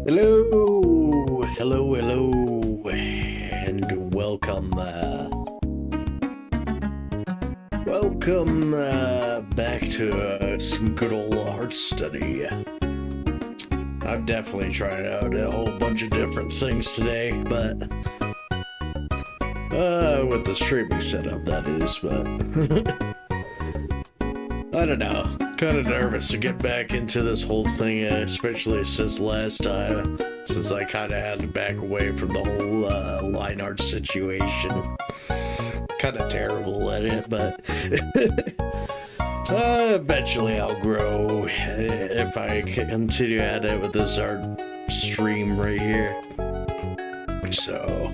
Hello, hello, and welcome back to some good old art study. I'm definitely trying out a whole bunch of different things today, but with the streaming setup, that is, but I don't know. Kind of nervous to get back into this whole thing, especially since last time, since I kind of had to back away from the whole line art situation. Kind of terrible at it, but eventually I'll grow if I continue at it with this art stream right here. So,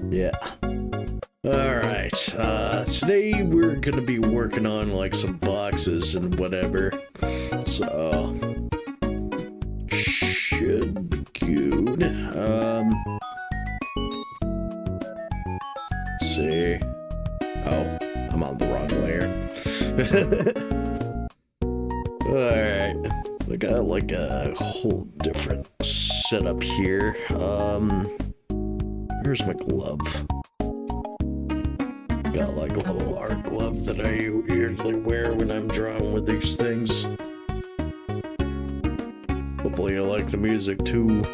yeah. Alright, today we're gonna be working on like some boxes and whatever, so should be good. Let's see. Oh, I'm on the wrong layer. Alright, I got like a whole different setup here. Here's my glove. Got like a little art glove that I usually wear when I'm drawing with these things. Hopefully you like the music too.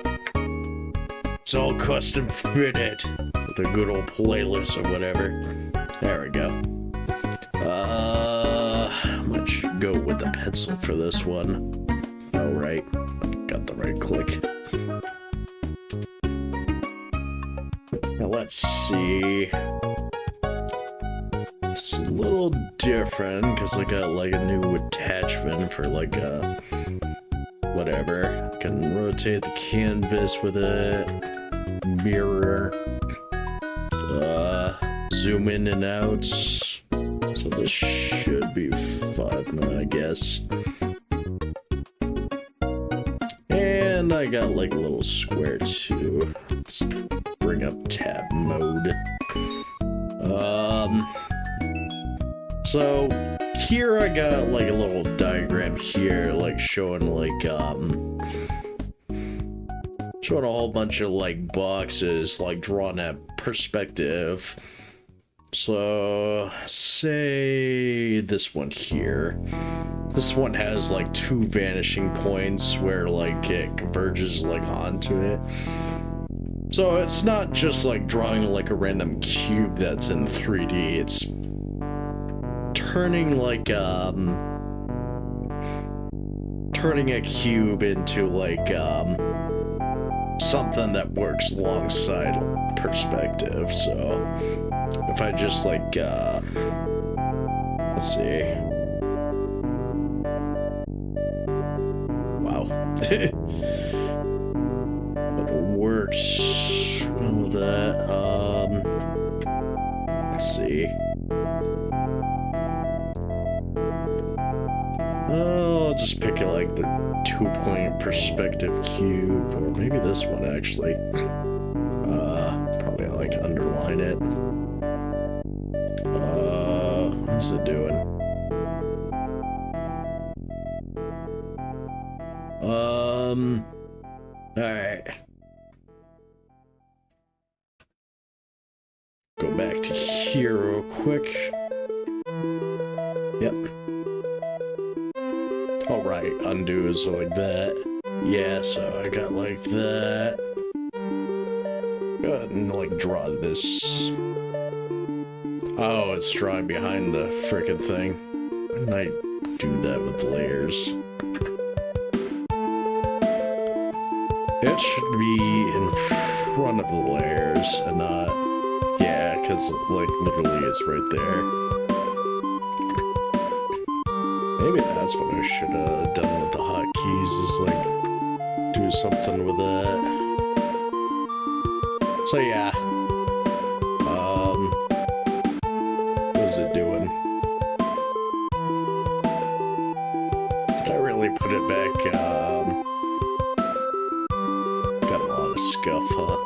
It's all custom fitted with a good old playlist or whatever. There we go. Let's go with the pencil for this one. Oh right, got the right click. Now let's see. It's a little different because I got like a new attachment for like a whatever. I can rotate the canvas with it, mirror, zoom in and out. So this should be fun, I guess. And I got like a little square too. Let's bring up tab mode. So here I got like a little diagram here, like showing like showing a whole bunch of like boxes like drawn at perspective. So say this one here. This one has like two vanishing points where like it converges like onto it. So it's not just like drawing like a random cube that's in 3D, it's turning like turning a cube into like something that works alongside perspective. So if I just like let's see. Wow. It works well with that. Let's see. I'll just pick like the 2-point perspective cube, or maybe this one actually. Probably like underline it. What's it doing? Alright. Go back to here real quick. Yep. All right, undo is like that. Yeah, so I got like that. Go ahead and like draw this. Oh, it's drawing behind the frickin' thing. And I do that with layers. It should be in front of the layers and not, yeah, because like literally it's right there. Maybe that's what I should have done with the hotkeys, is like do something with that. So yeah. What is it doing? Did I really put it back? Got a lot of scuff, huh?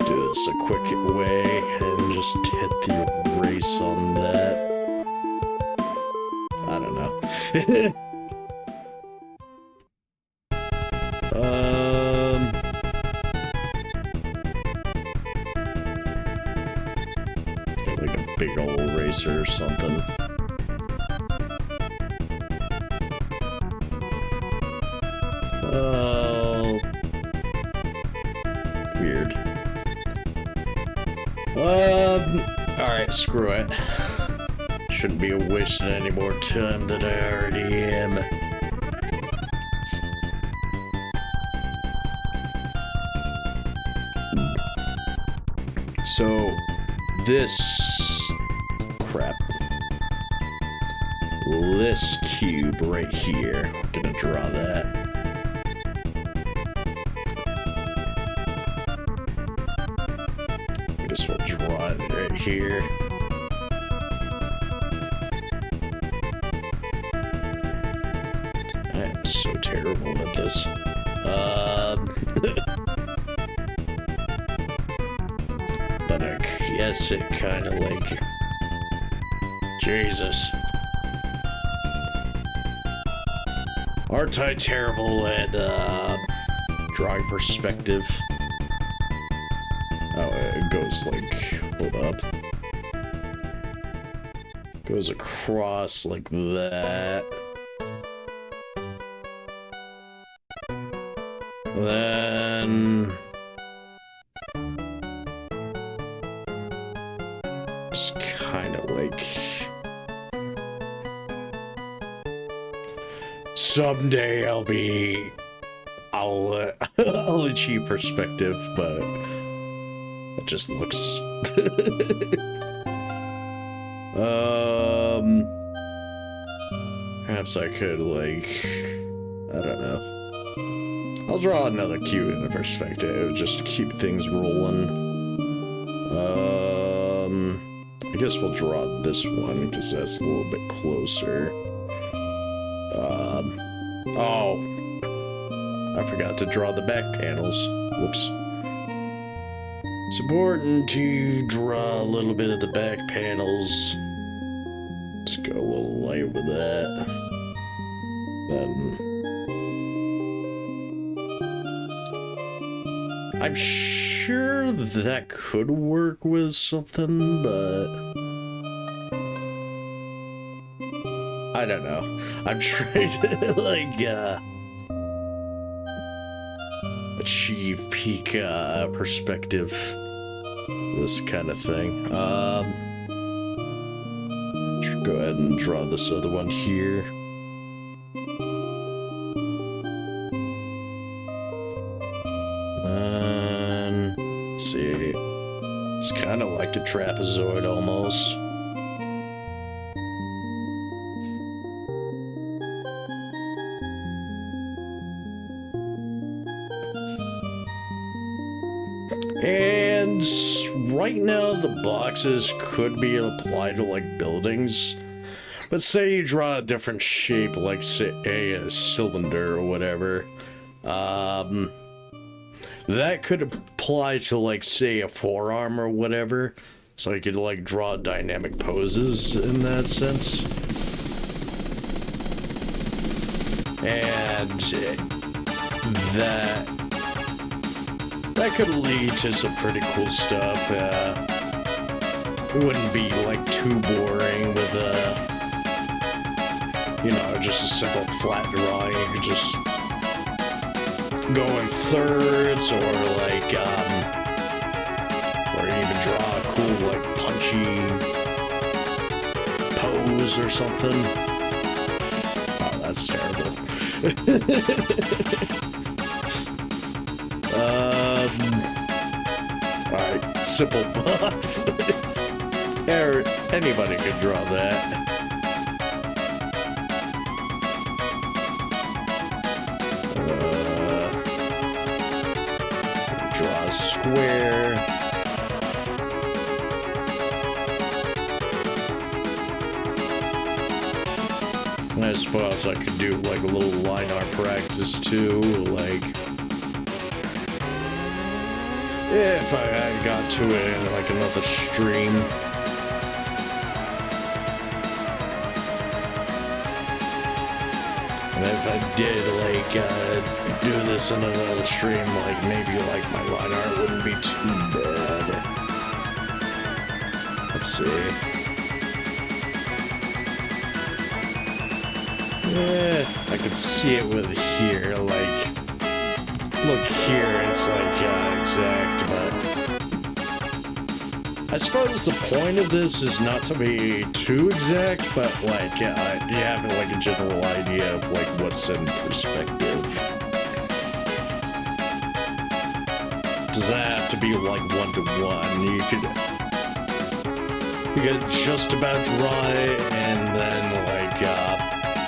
Do this a quick way and just hit the erase on that. I don't know. Like a big old eraser or something. Oh, weird. Alright, screw it. Shouldn't be wasting any more time than I already am. So, this crap. This cube right here. I'm gonna draw that. I guess we'll draw it right here. I am so terrible at this. But I guess it kind of like... Jesus. Aren't I terrible at drawing perspective? Oh, it goes like, hold up. Goes across like that. Then... just kind of like... someday I'll achieve perspective, but it just looks perhaps I could like, I don't know. I'll draw another cube in the perspective just to keep things rolling. I guess we'll draw this one because that's a little bit closer. Oh, I forgot to draw the back panels. Whoops. It's important to draw a little bit of the back panels. Let's go a little light with that. Then I'm sure that could work with something, but I don't know. I'm trying to like achieve peak perspective, this kind of thing. Should go ahead and draw this other one here. And let's see, it's kind of like a trapezoid almost. And right now the boxes could be applied to like buildings, but say you draw a different shape, like say a cylinder or whatever, that could apply to like say a forearm or whatever, so you could like draw dynamic poses in that sense. And that could lead to some pretty cool stuff. It wouldn't be like too boring with you know, just a simple flat drawing. You could just go in thirds, or like or even draw a cool like punchy pose or something. Oh, that's terrible. Alright, simple box. Anybody could draw that. Draw a square. I suppose I could do like a little line art practice too, like If I got to it in like another stream. And if I did like do this in another stream, like maybe like my line art wouldn't be too bad. Let's see. Yeah, I could see it with here, like, look here, it's like exact, but I suppose the point of this is not to be too exact, but like, you have like a general idea of like what's in perspective. Does that have to be like 1-to-1? You could just about draw it, and then like,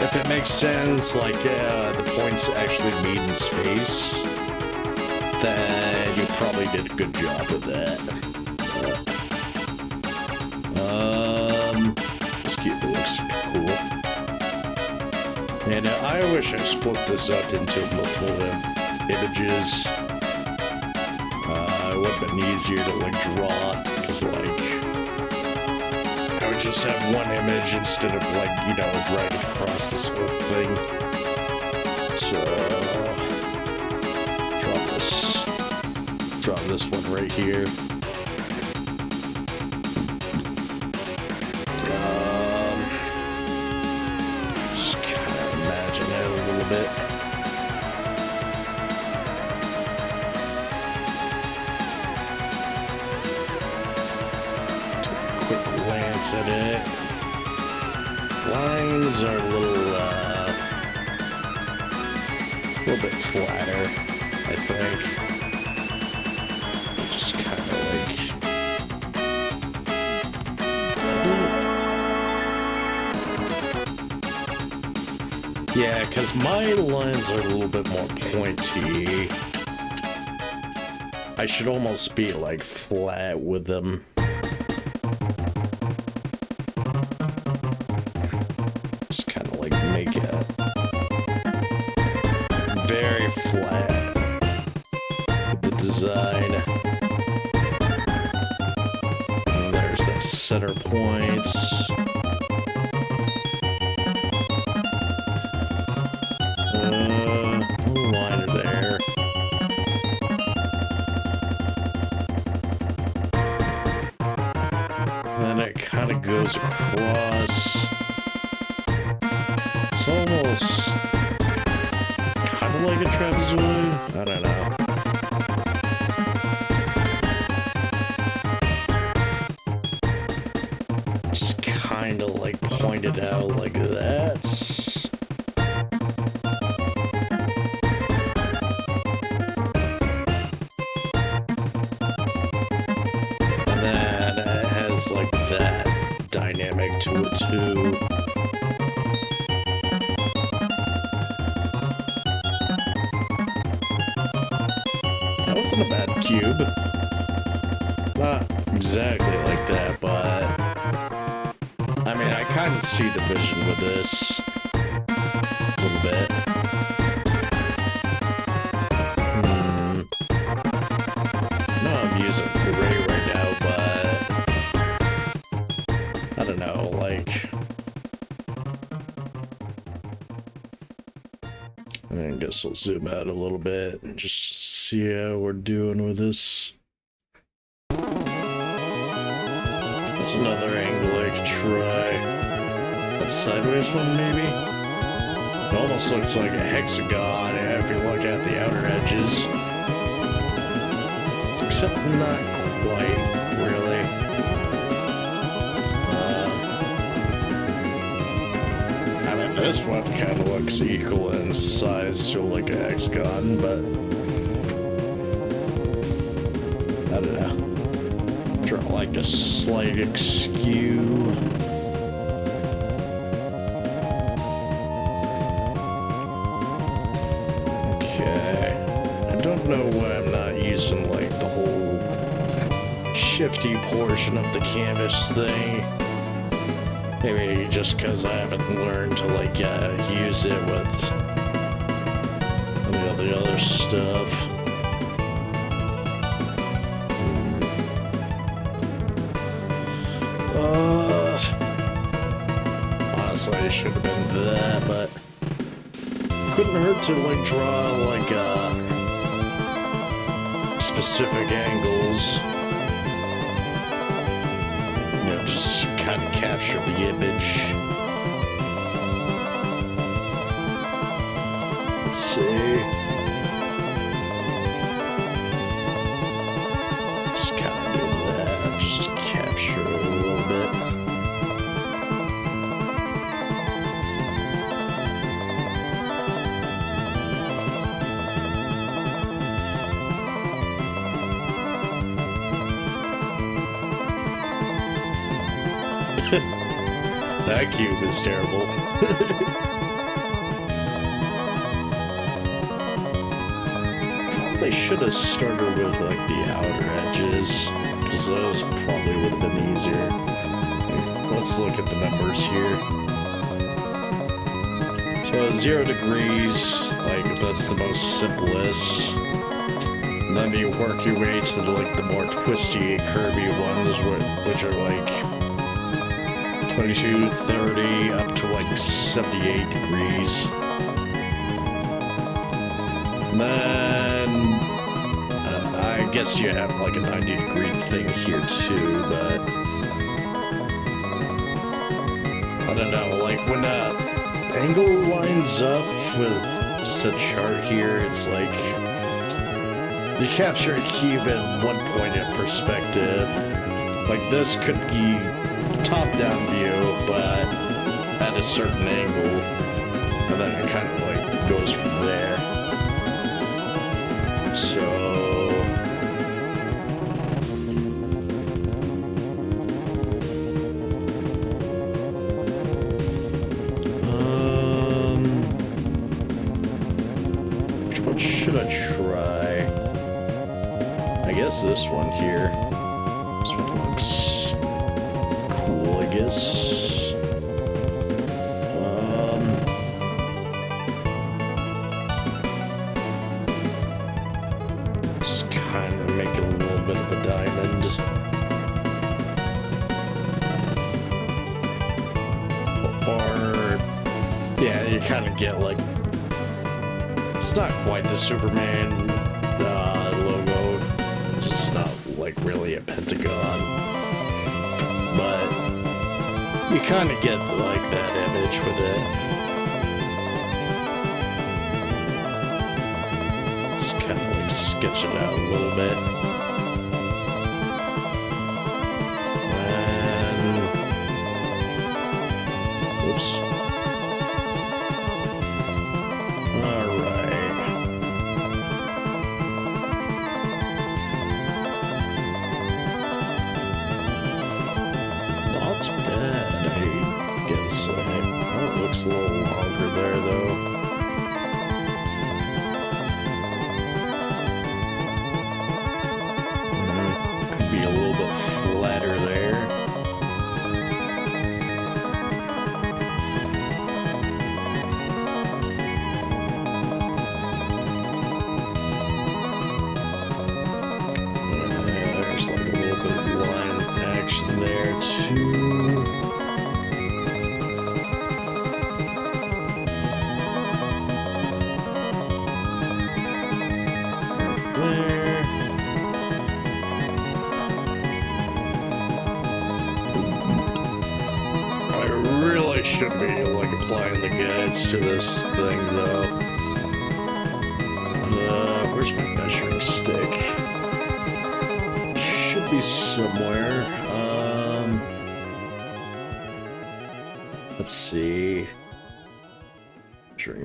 if it makes sense, like, the points actually meet in space, then you probably did a good job with that. This cube looks cool. And I wish I split this up into multiple images. It would have been easier to, like, draw, because, like, I would just have one image instead of, like, you know, right across this whole thing. So, draw this one right here. Just kind of imagine it a little bit. At it. Lines are a little bit flatter, I think. Just kind of like... Yeah, because my lines are a little bit more pointy. I should almost be like flat with them. Make it very flat with the design. And there's that center points. Line there. Then it kind of goes across. It's almost kind of like a trapezoid. I don't know. Just kind of like pointed out like that. And then it has like that dynamic to it too. A bad cube. Not exactly like that, but I mean, I kind of see the vision with this a little bit. No, I'm using gray right now, but I don't know, like, I guess we'll zoom out a little bit and just see how we're doing with this. That's another angle I could try. That sideways one, maybe? It almost looks like a hexagon if you look at the outer edges. Except not quite, really. I mean, this one kind of looks equal in size to like a hexagon, but I don't know. Draw like a slight askew. Okay. I don't know why I'm not using like the whole shifty portion of the canvas thing. Maybe just because I haven't learned to like use it with all the other stuff. probably should have been that, but couldn't hurt to like draw like specific angles. You know, just kind of capture the image. Let's see. Just kind of do that, just to capture it a little bit. That cube is terrible. They should have started with like the outer edges, because those probably would have been easier. Let's look at the numbers here. So 0 degrees, like that's the most simplest. And then you work your way to like the more twisty, curvy ones, which are like 22, 30, up to like 78 degrees. And then, I guess you have like a 90-degree thing here too, but I don't know, like when that angle lines up with said chart here, it's like you capture a cube at one point in perspective. Like this could be top-down view, but at a certain angle, and then it kind of like goes from there. So which one should I try? I guess this one here. This one looks cool, I guess. Just kind of make it a little bit of a diamond. Or, yeah, you kind of get like, it's not quite the Superman logo. It's just not like really a pentagon. But you kind of get like that image with it. Just kind of like sketch it out a little bit. And oops. Alright. Not bad, I guess. Oh, it looks a little longer there, though. Could be a little bit flatter there. There's like a little bit of line action there, too. Should be like applying the guides to this thing though. Where's my measuring stick? Should be somewhere. Let's see.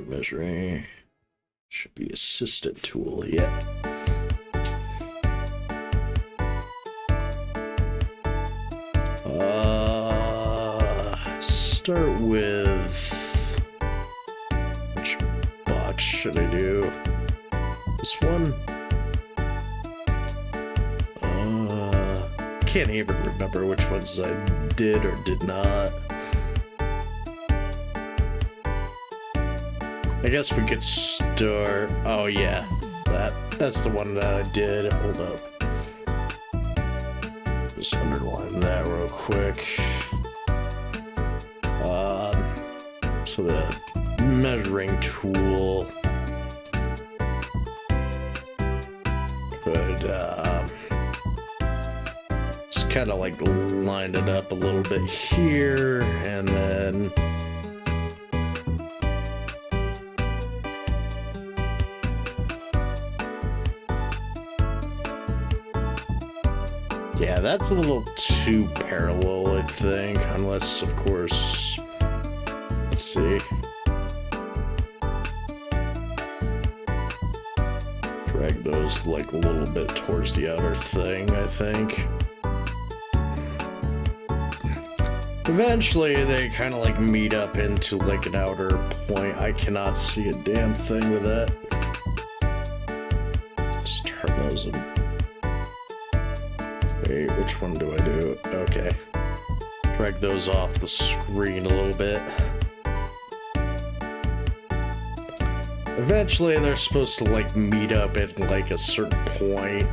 Measuring. Should be assistant tool, yeah. Start with which box should I do? This one? Can't even remember which ones I did or did not. I guess we could start. Oh yeah, that's the one that I did. Hold up. Just underline that real quick. So the measuring tool could just kind of like line it up a little bit here, and then yeah, that's a little too parallel, I think, unless, of course, let's see. Drag those like a little bit towards the outer thing, I think. Eventually, they kind of like meet up into like an outer point. I cannot see a damn thing with that. Just turn those in. Wait, which one do I do? Okay. Drag those off the screen a little bit. Eventually, they're supposed to like meet up at like a certain point,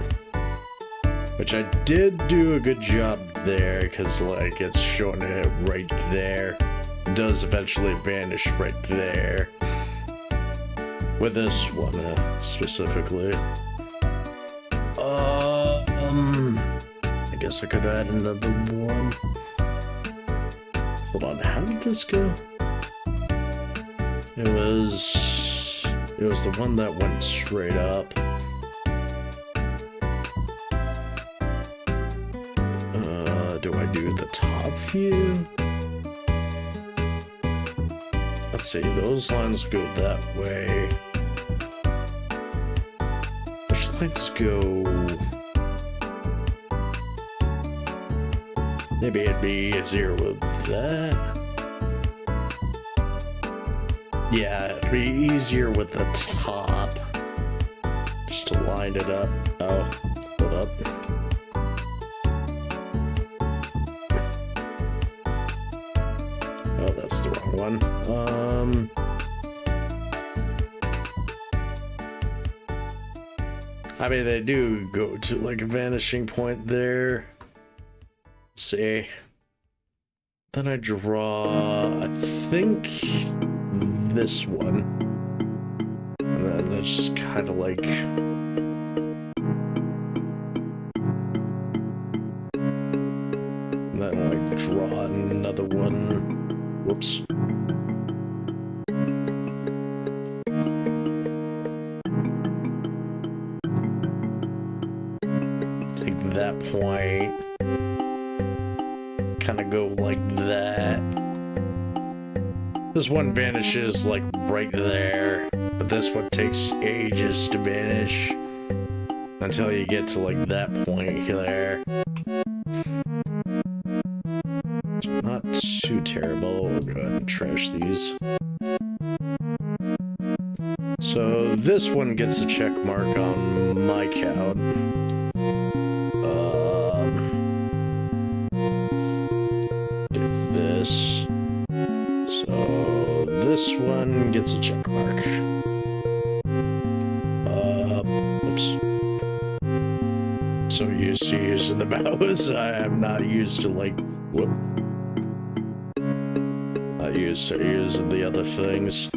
which I did do a good job there, because like it's showing it right there. It does eventually vanish right there with this one specifically. I guess I could add another one. Hold on, how did this go? It was the one that went straight up. Do I do the top view? Let's see, those lines go that way. Which lines go? Maybe it'd be easier with that. Yeah, it'd be easier with the top. Just to line it up. Oh, hold up. Oh, that's the wrong one. I mean, they do go to like a vanishing point there. Let's see. Then I draw, I think, this one. And then that's just kind of like... And then like draw another one. Whoops. Take that point. Kind of go like that. This one vanishes like right there, but this one takes ages to vanish until you get to like that point there. Not too terrible. We'll go ahead and trash these. So this one gets a check mark on my count. So this one gets a check mark. Oops. So used to using the mouse. I am not used to like, whoop. Not used to using the other things.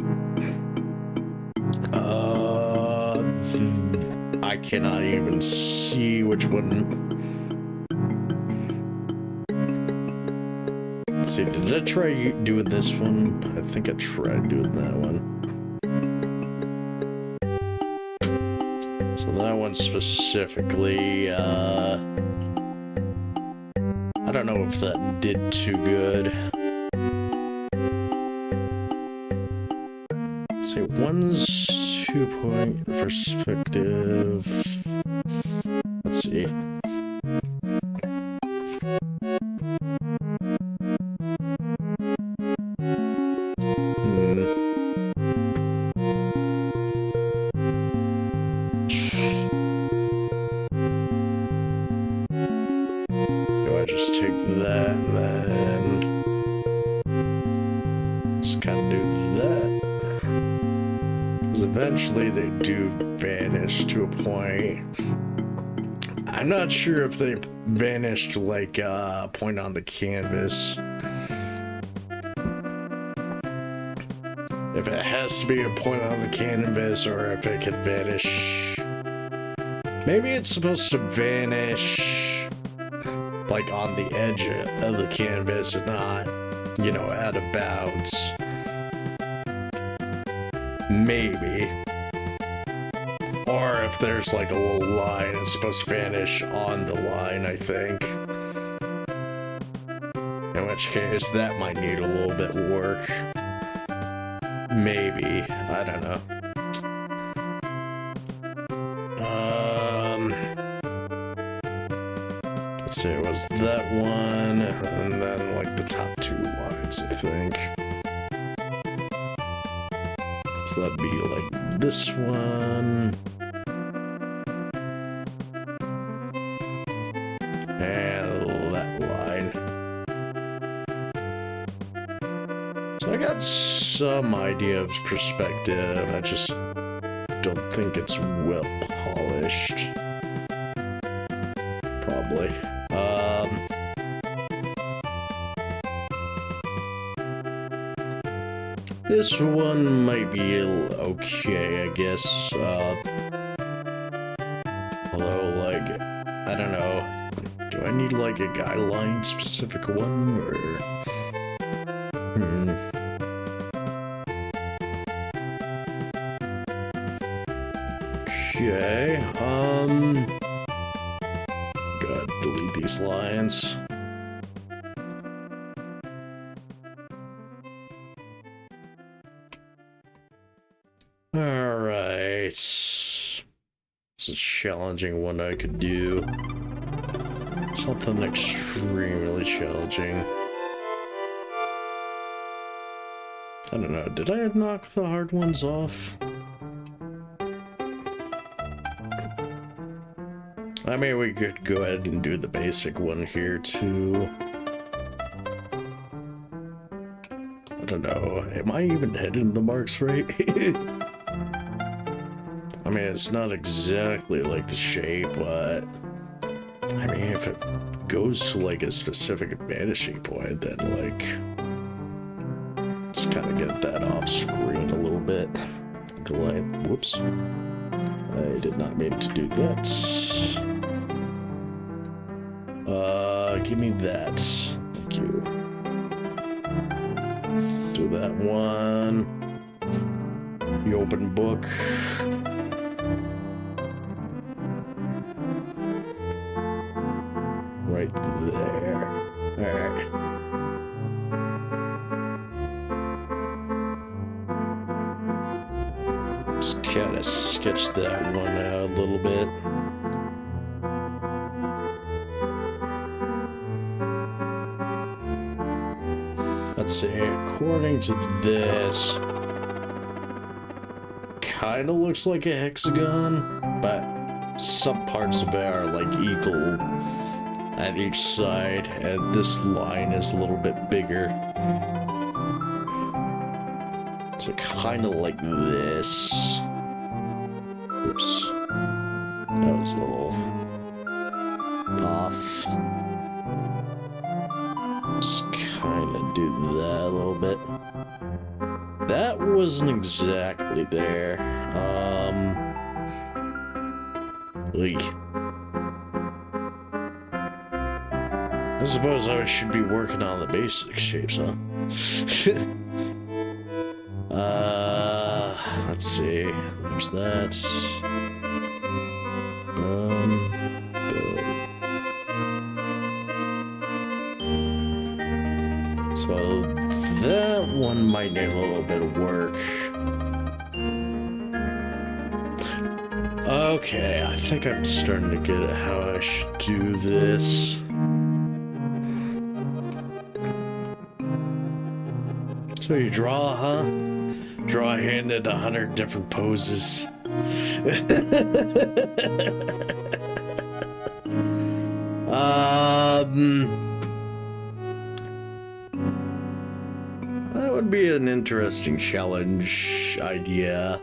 I cannot even see which one. Let's see, did I try doing this one? I think I tried doing that one. So that one specifically, I don't know if that did too good. Let's see, one's 2-point perspective. Let's see. I just take that and then just kind of do that. Because eventually they do vanish to a point. I'm not sure if they vanish to like a point on the canvas. If it has to be a point on the canvas or if it can vanish. Maybe it's supposed to vanish like on the edge of the canvas and not, you know, out of bounds. Maybe. Or if there's like a little line, it's supposed to vanish on the line, I think. In which case, that might need a little bit of work. Maybe. I don't know. Let's see, it was that one, and then like the top two lines, I think. So that'd be like this one. And that line. So I got some idea of perspective. I just don't think it's well polished. Probably. This one might be okay, I guess. Although, like, I don't know. Do I need like a guideline specific one or? Okay. Gotta delete these lines. Alright. It's a challenging one I could do. Something extremely challenging. I don't know, did I knock the hard ones off? I mean, we could go ahead and do the basic one here too. I don't know, am I even hitting the marks right? I mean, it's not exactly like the shape, but I mean, if it goes to like a specific vanishing point, then like just kind of get that off screen a little bit. Whoops. I did not mean to do that. Give me that. Thank you. Do that one. The open book. Right there. Alright. Just kind of sketch that one out a little bit. Let's see, according to this, kind of looks like a hexagon, but some parts of it are like equal at each side, and this line is a little bit bigger. So kind of like this. Oops. That was a little off. Just kind of do that a little bit. That wasn't exactly there. Eek. I suppose I should be working on the basic shapes, huh? Let's see. There's that. So that one might need a little bit of work. Okay, I think I'm starting to get at how I should do this. So you draw, huh? Draw a hand in 100 different poses. That would be an interesting challenge idea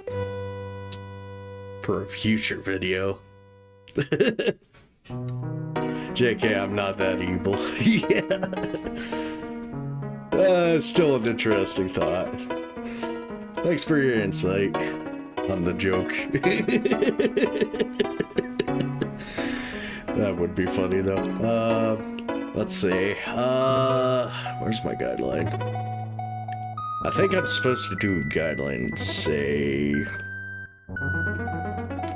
for a future video. JK, I'm not that evil. Yeah. Still an interesting thought. Thanks for your insight on the joke. That would be funny though. Let's see. Where's my guideline? I think I'm supposed to do a guideline, say...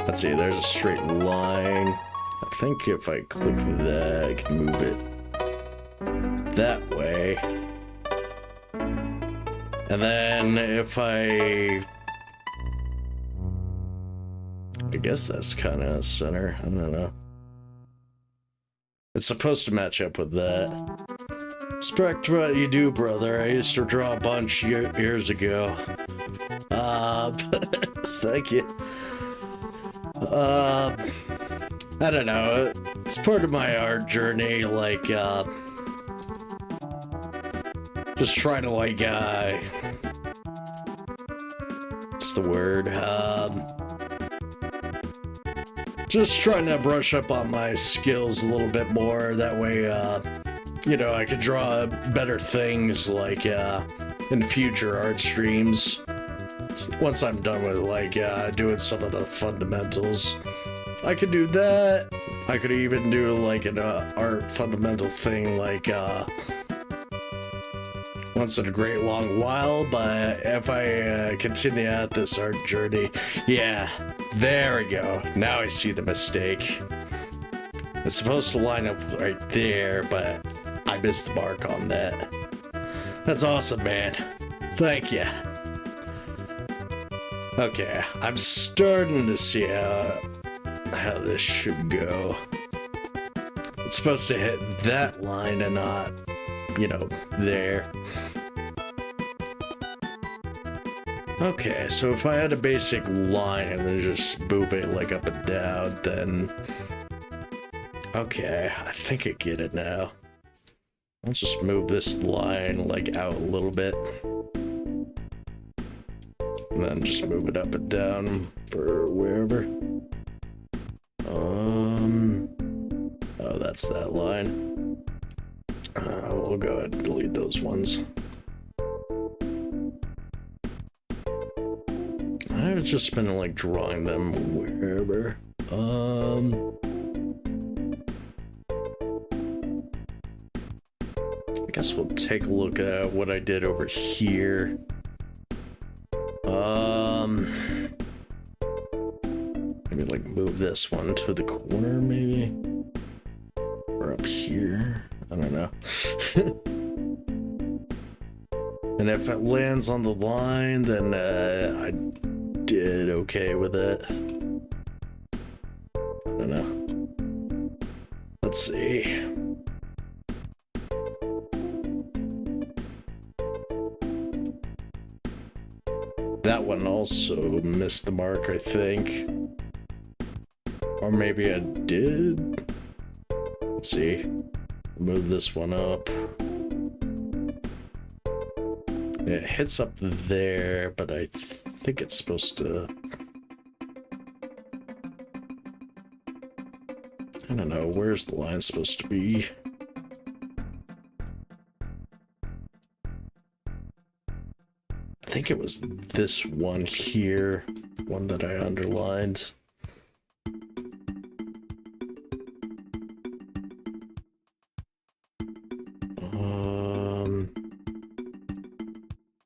Let's see, there's a straight line. I think if I click that, I can move it that way. And then if I guess that's kind of center. I don't know. It's supposed to match up with that. Respect what you do, brother. I used to draw a bunch years ago. Thank you. I don't know. It's part of my art journey, like, just trying to, like, what's the word? Just trying to brush up on my skills a little bit more. That way, you know, I could draw better things, like, in future art streams. Once I'm done with, like, doing some of the fundamentals. I could do that. I could even do, like, an art fundamental thing, like, once in a great long while, but if I continue at this art journey, yeah, there we go. Now I see the mistake. It's supposed to line up right there, but I missed the mark on that. That's awesome, man. Thank you. Okay, I'm starting to see how this should go. It's supposed to hit that line and not, you know, there. Okay, so if I had a basic line and then just boop it like up and down, then... Okay, I think I get it now. Let's just move this line like out a little bit. And then just move it up and down for wherever. Oh, that's that line. We'll go ahead and delete those ones. I've just been like drawing them wherever. I guess we'll take a look at what I did over here. Maybe like move this one to the corner, maybe? Or up here? I don't know. And if it lands on the line, then I did okay with it. I don't know. Let's see. That one also missed the mark, I think. Or maybe I did. Let's see. Move this one up. It hits up there, but I think it's supposed to... I don't know, where's the line supposed to be? I think it was this one here, one that I underlined.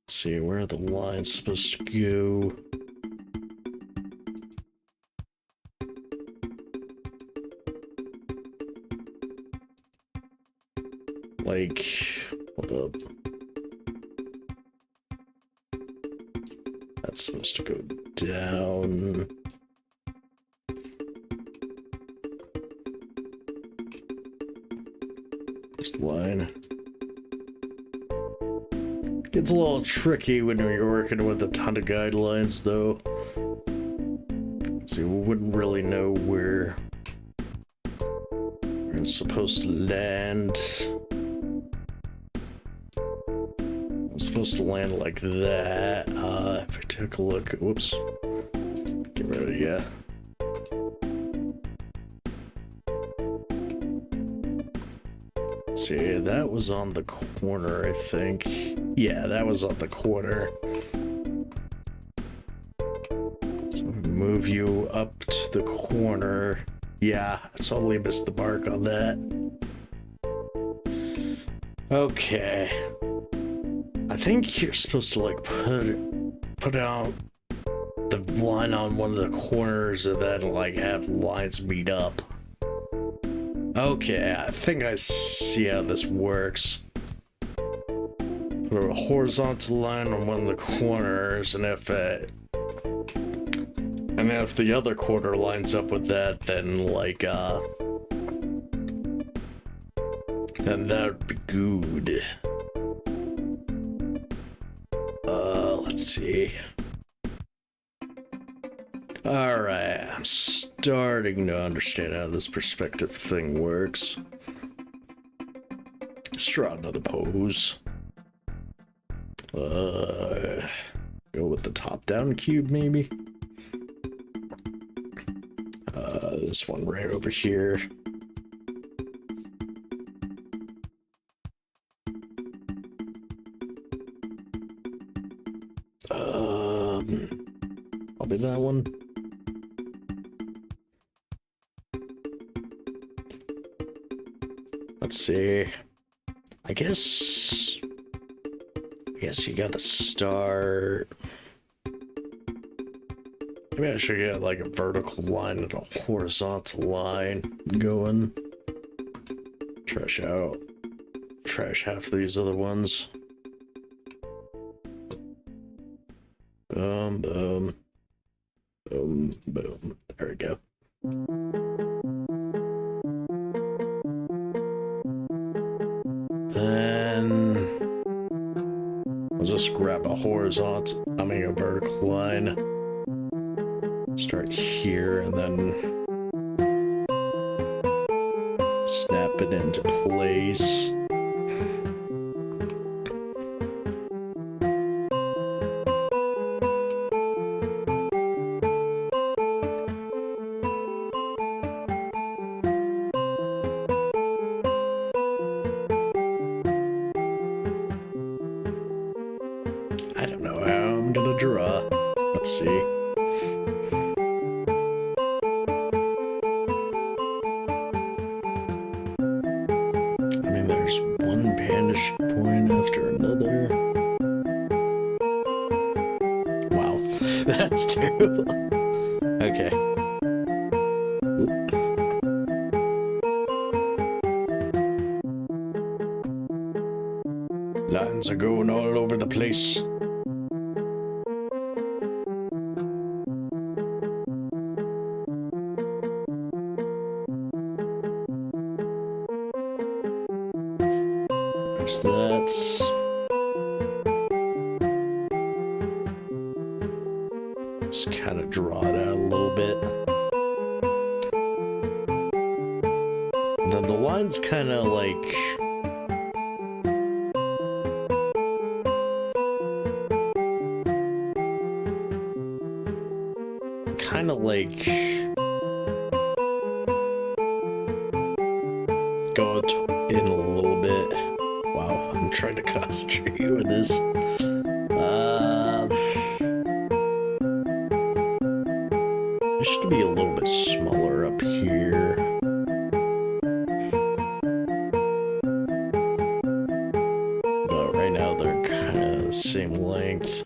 Let's see, where are the lines supposed to go? Like, hold up. That's supposed to go down. There's the line. It's a little tricky when you're working with a ton of guidelines, though. So we wouldn't really know where it's supposed to land. It's supposed to land like that. If I take a look, whoops. Get rid of it, yeah. Let's see, that was on the corner, I think. Yeah, that was on the corner. Move you up to the corner. Yeah, I totally missed the mark on that. Okay. I think you're supposed to like put out the line on one of the corners and then like have lines meet up. Okay, I think I see how this works. Put a horizontal line on one of the corners, and if the other corner lines up with that, then like then that would be good. Let's see. Alright, I'm starting to understand how this perspective thing works. Let's draw another pose. Go with the top-down cube, maybe? This one right over here. Probably that one. Let's see. I guess you gotta start. Maybe I should get like a vertical line and a horizontal line going. Trash out. Trash half these other ones. Boom, boom. Boom, boom. There we go. Then I'll just grab a a vertical line. Start here and then snap it into place. I don't know how I'm gonna draw. Let's see. I mean, there's one vantage point after another. Wow, that's terrible. Okay. Lines are going all over the place. There's that. Just kind of draw it out a little bit. And then the line's kind of like... go in a little bit. Wow, I'm trying to concentrate with this. It should be a little bit smaller up here. But right now they're kind of the same length.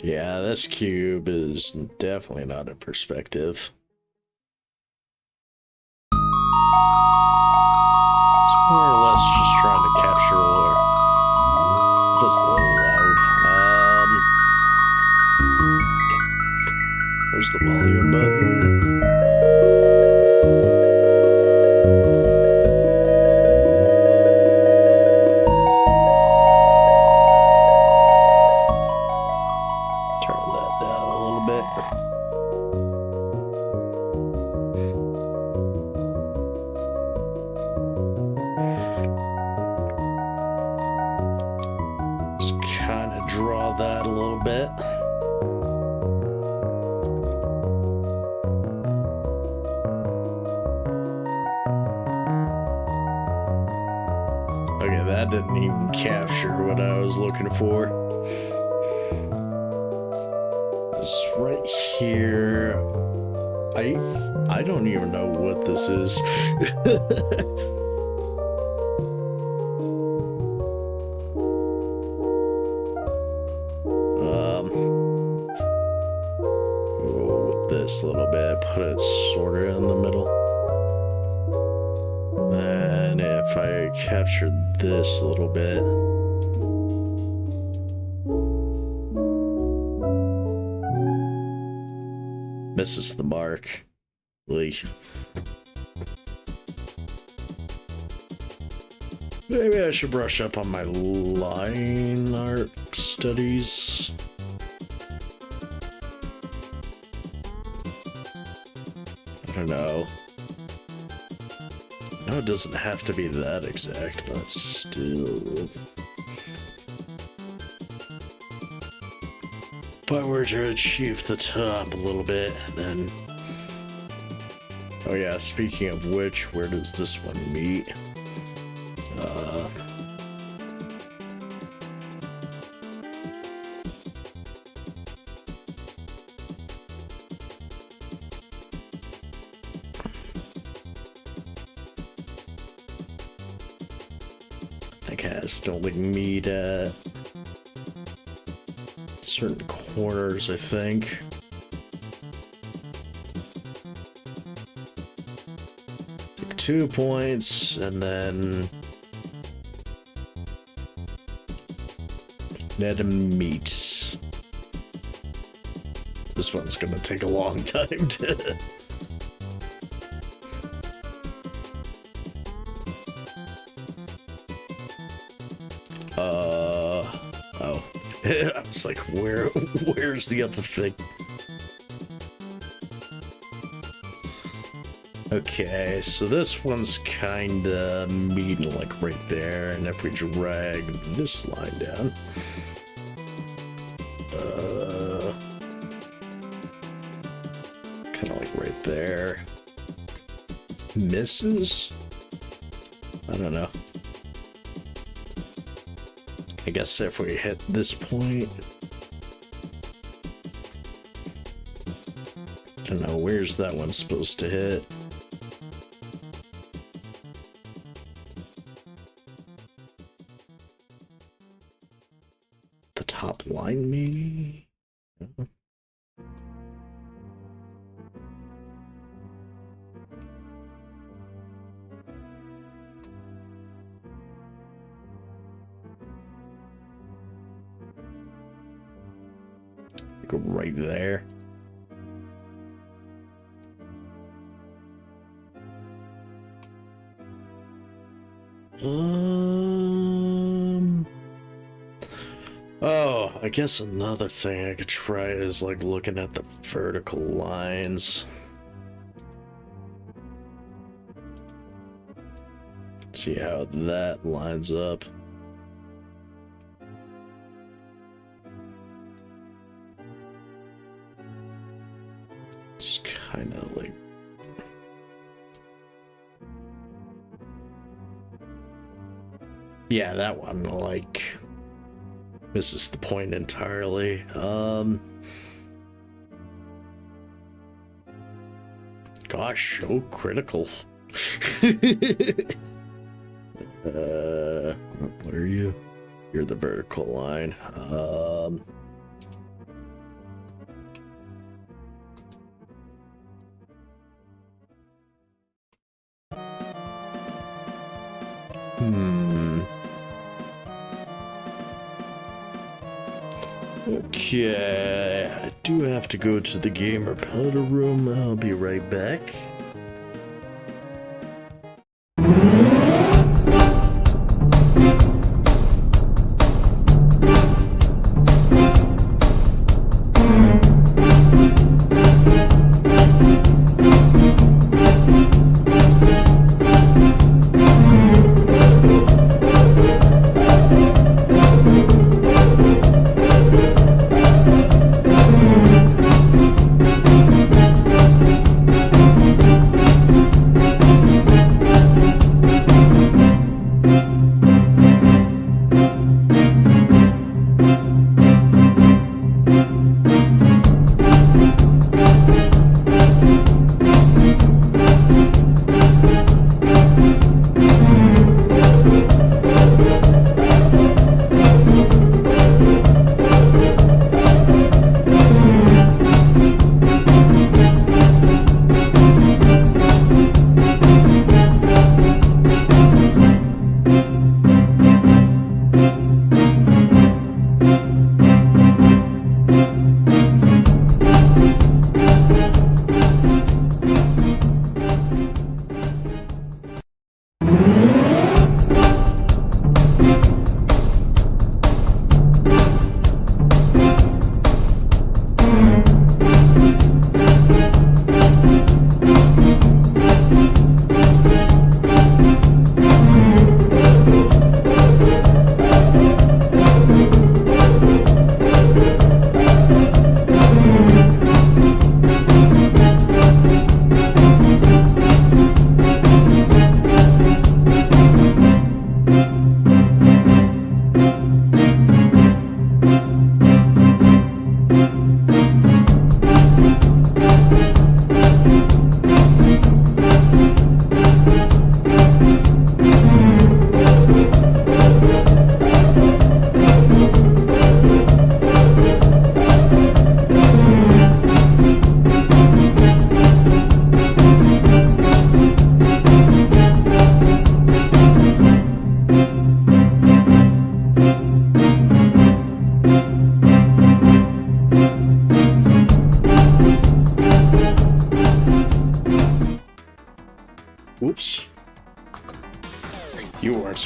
Yeah, this cube is definitely not in perspective. It's more or less just trying to capture or just a little loud. Where's the volume button? Draw that a little bit. Okay, that didn't even capture what I was looking for. here. I don't even know what this is. Go with this a little bit, put it sort of in the middle. Then if I capture this a little bit. Misses the mark. Maybe I should brush up on my line art studies. I don't know. No, it doesn't have to be that exact, but still. If I were to achieve the top a little bit, then... Oh yeah, speaking of which, where does this one meet? I think it has to only meet at certain corners, I think. Like 2 points, and then net and meet. This one's gonna take a long time to... Oh. I was like, where's the other thing? Okay, so this one's kinda meeting like right there, and if we drag this line down, kinda like right there. Misses? I don't know. I guess if we hit this point, I don't know, where's that one supposed to hit? The top line, maybe? Go right there. Oh, I guess another thing I could try is like looking at the vertical lines. See how that lines up. It's kind of like... Yeah, that one, like, misses the point entirely. Gosh, so critical. What are you? You're the vertical line. Okay, I do have to go to the gamer powder room. I'll be right back.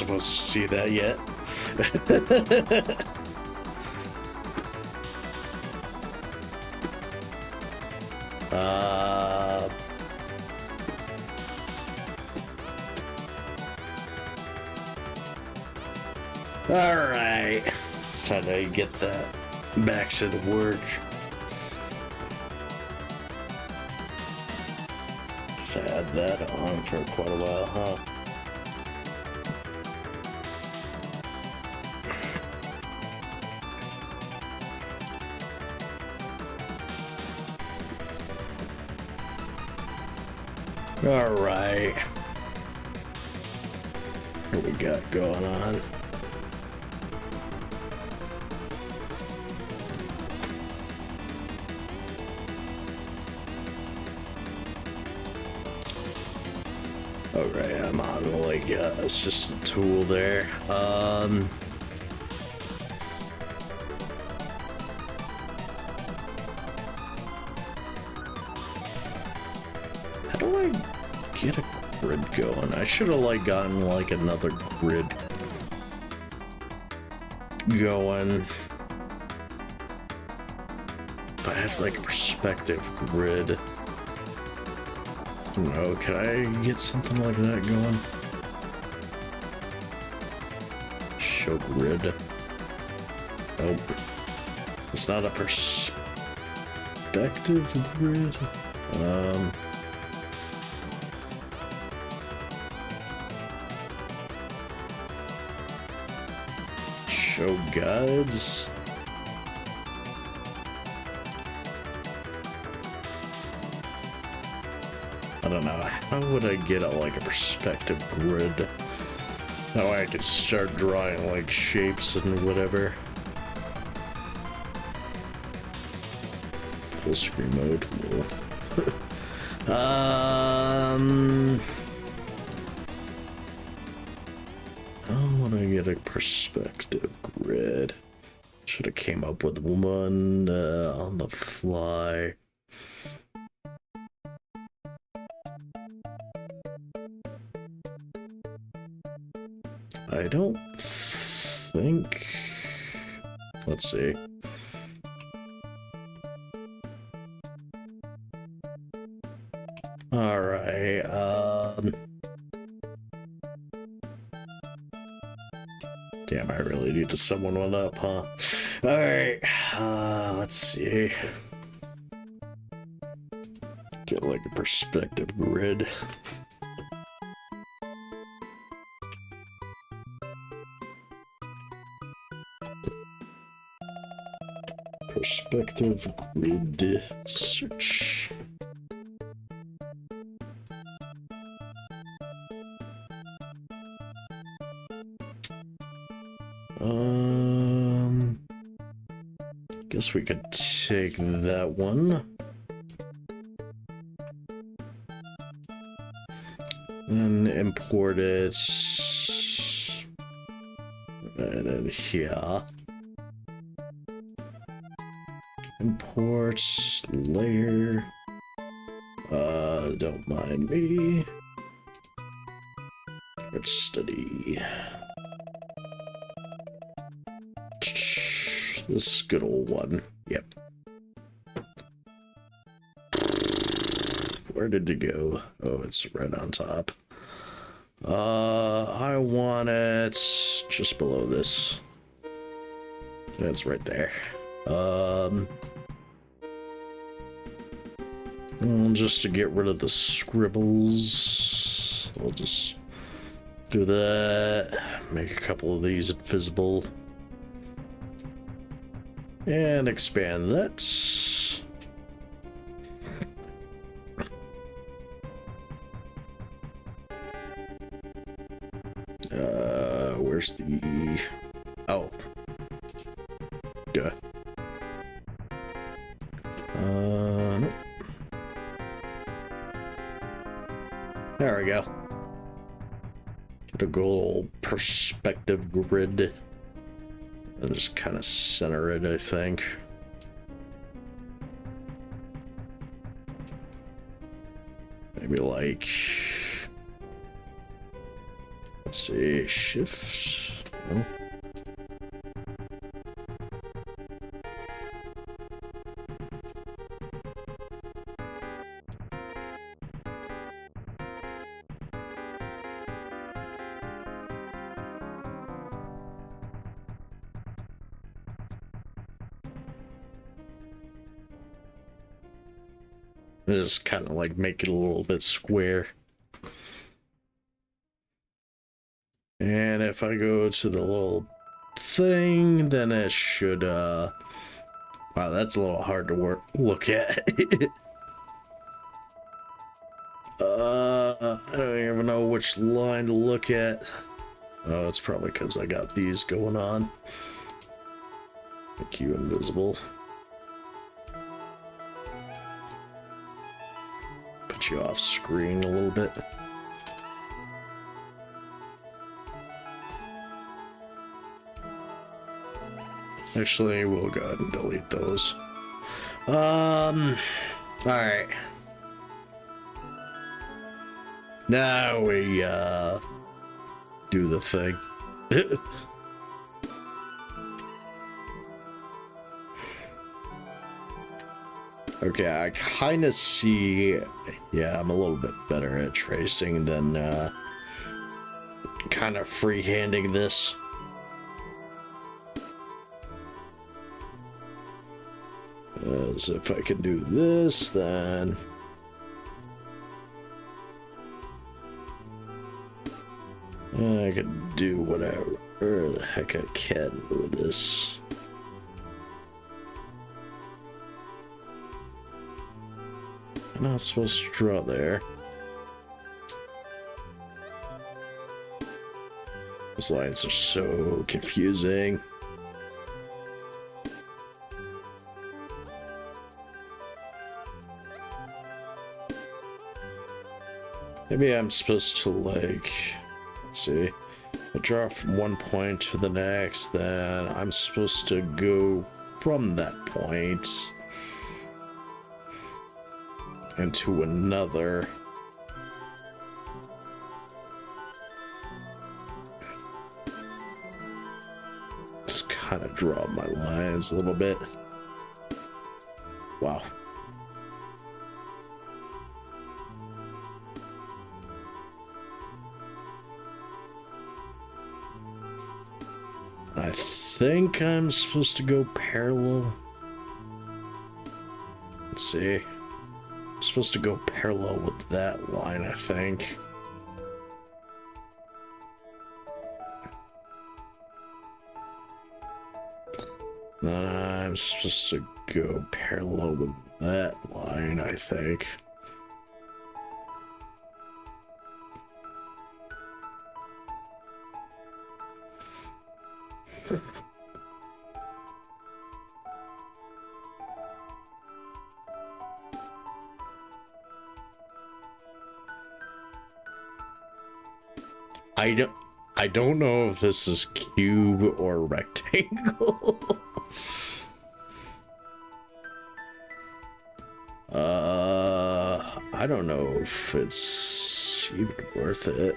weren't supposed to see that yet. Alright. It's time to get that back to the work. Guess I had that on for quite a while, huh? Alright. What we got going on? Alright, I'm on like assistant tool there. How do I get a grid going? I should have like gotten like another grid going. If I had like a perspective grid. No, can I get something like that going? Show grid. Nope. It's not a perspective grid. Show guides. I don't know, how would I get like a perspective grid? That way I could start drawing like shapes and whatever. Full screen mode. How would I get a perspective grid? Should have came up with one on the fly. I don't think... Let's see. Alright, damn, I really need to summon one up, huh? Alright, let's see. Get like a perspective grid. Perspective grid search. Guess we could take that one. And import it right in here. Import layer. Don't mind me. Let's study. This good old one. Yep. Where did it go? Oh, it's right on top. I want it just below this. That's right there. Just to get rid of the scribbles, I'll just do that. Make a couple of these invisible. And expand that. Where's the... Oh. Duh. Nope. There we go. Get a good old perspective grid. And just kind of center it, I think. Maybe like... Let's see, shift. No. Just kind of like make it a little bit square. And if I go to the little thing, then it should, wow, that's a little hard to look at. I don't even know which line to look at. Oh, it's probably because I got these going on. Make you invisible. Put you off screen a little bit. Actually, we'll go ahead and delete those. Alright. Now we, do the thing. Okay, I kind of see, yeah, I'm a little bit better at tracing than, kind of freehanding this. As if I can do this, then I can do whatever the heck I can with this. I'm not supposed to draw there. Those lines are so confusing. Maybe I'm supposed to, like, let's see, I draw from one point to the next, then I'm supposed to go from that point into another. Just kind of draw my lines a little bit. Wow. I think I'm supposed to go parallel. Let's see. I'm supposed to go parallel with that line, I think. Then I'm supposed to go parallel with that line, I think. I don't know if this is cube or rectangle. I don't know if it's even worth it.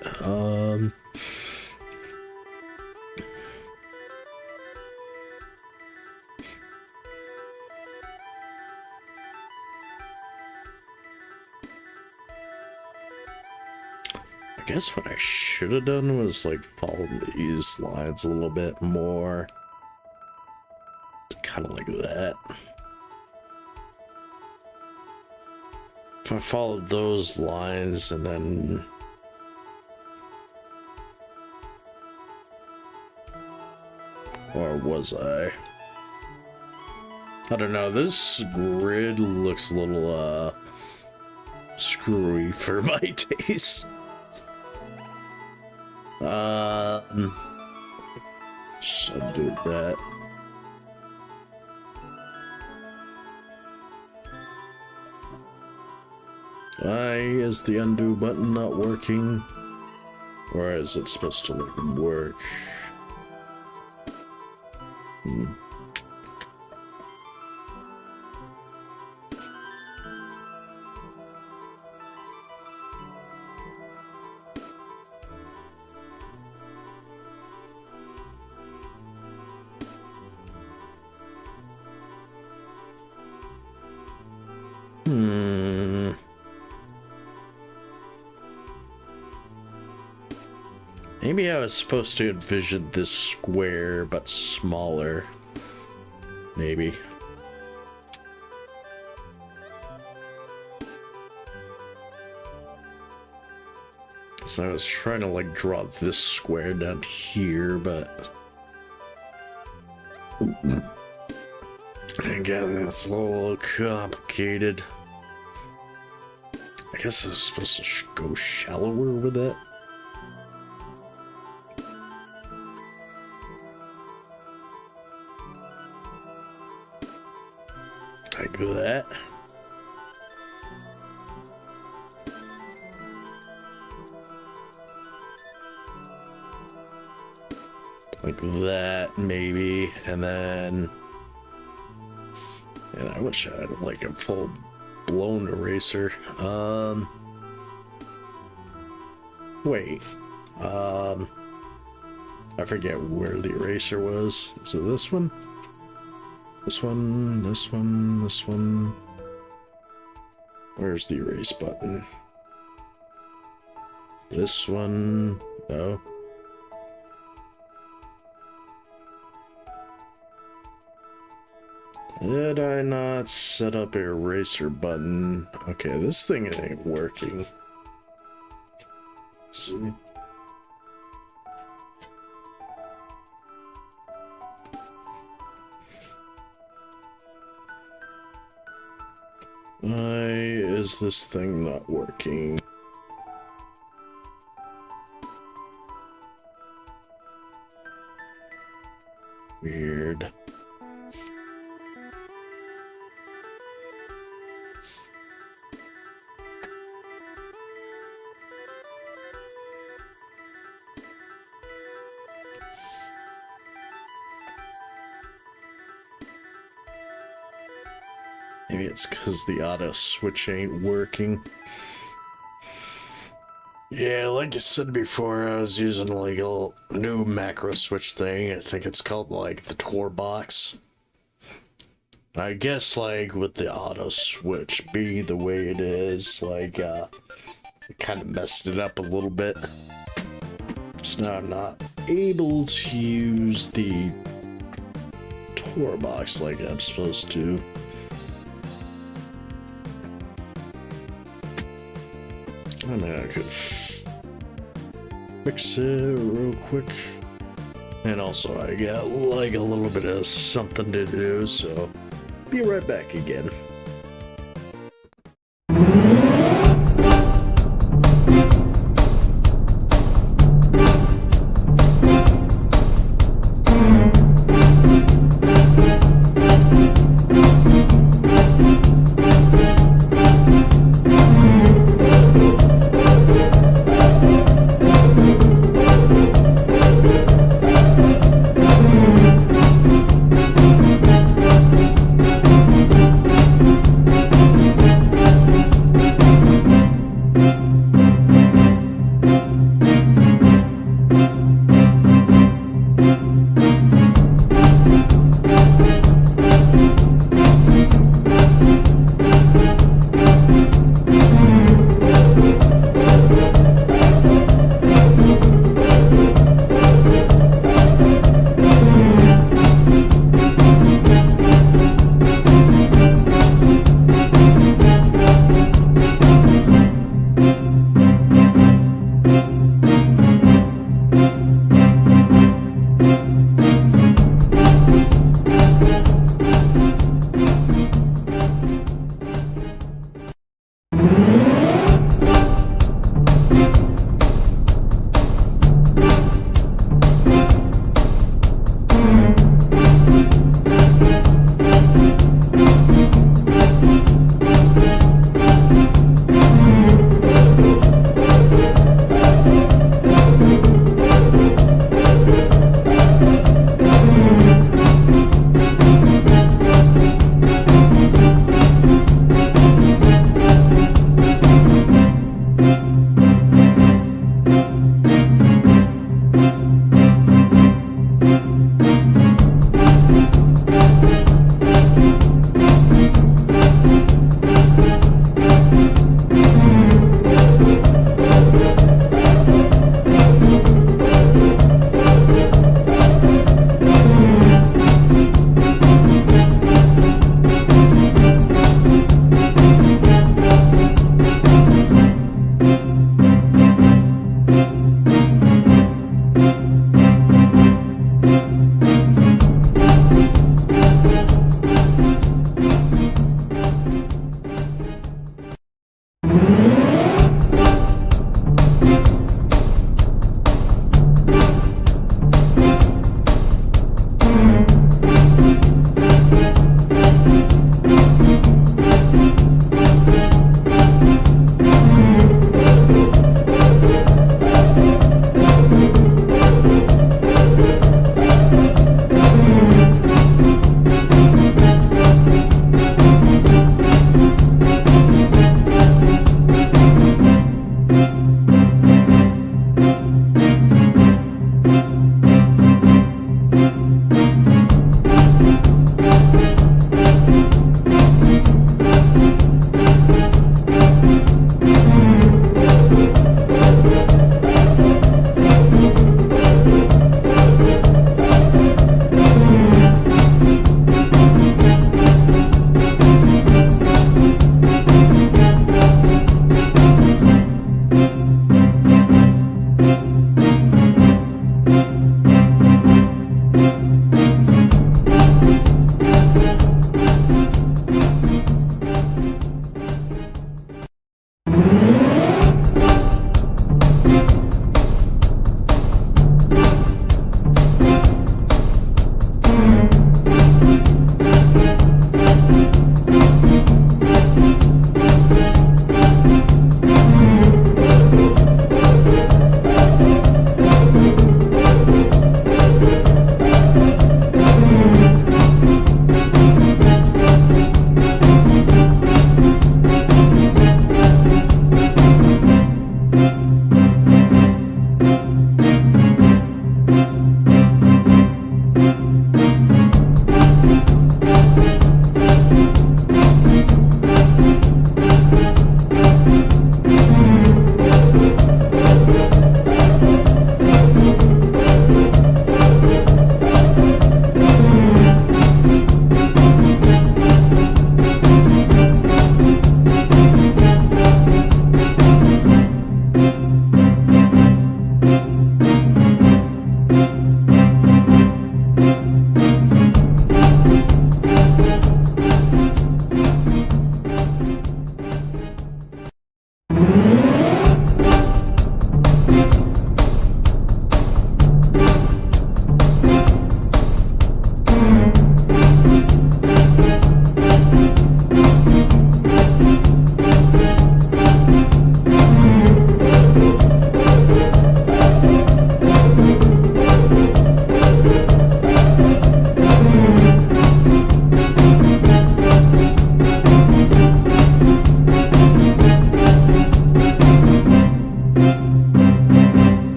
I guess what I should have done was like follow these lines a little bit more. Kind of like that. If I followed those lines and then... Or was I? I don't know, this grid looks a little, screwy for my taste. Just undo that. Why is the undo button not working? Or is it supposed to work? Maybe I was supposed to envision this square, but smaller. Maybe. So I was trying to like draw this square down here, but again, it's a little complicated. I guess I was supposed to go shallower with it. Like that. Like that, maybe, and then... And I wish I had like a full-blown eraser. Wait. I forget where the eraser was. Is it this one? This one, this one, this one. Where's the erase button? This one. No. Did I not set up an eraser button? Okay, this thing ain't working. Let's see. Why is this thing not working? Weird. Maybe it's because the auto switch ain't working. Yeah, like I said before, I was using like a new macro switch thing. I think it's called like the Tor box. I guess like with the auto switch being the way it is, like it kind of messed it up a little bit. So now I'm not able to use the Tor box like I'm supposed to. I mean, I could fix it real quick. And also, I got like a little bit of something to do, so be right back again.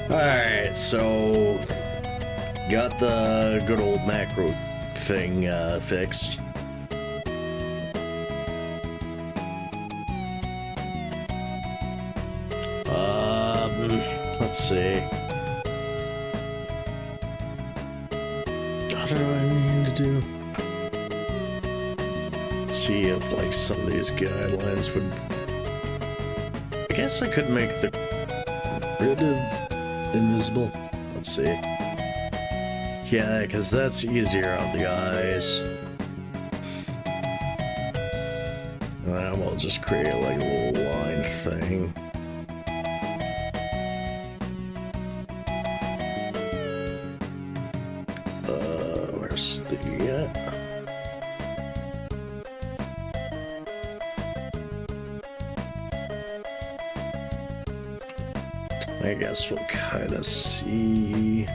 Alright, so got the good old macro thing fixed. Let's see. What do I need to do? See if like some of these guidelines would. I guess I could make the grid invisible. Let's see. Yeah, because that's easier on the eyes. And we'll just create like a little line thing. Where's the I guess we'll kind of see.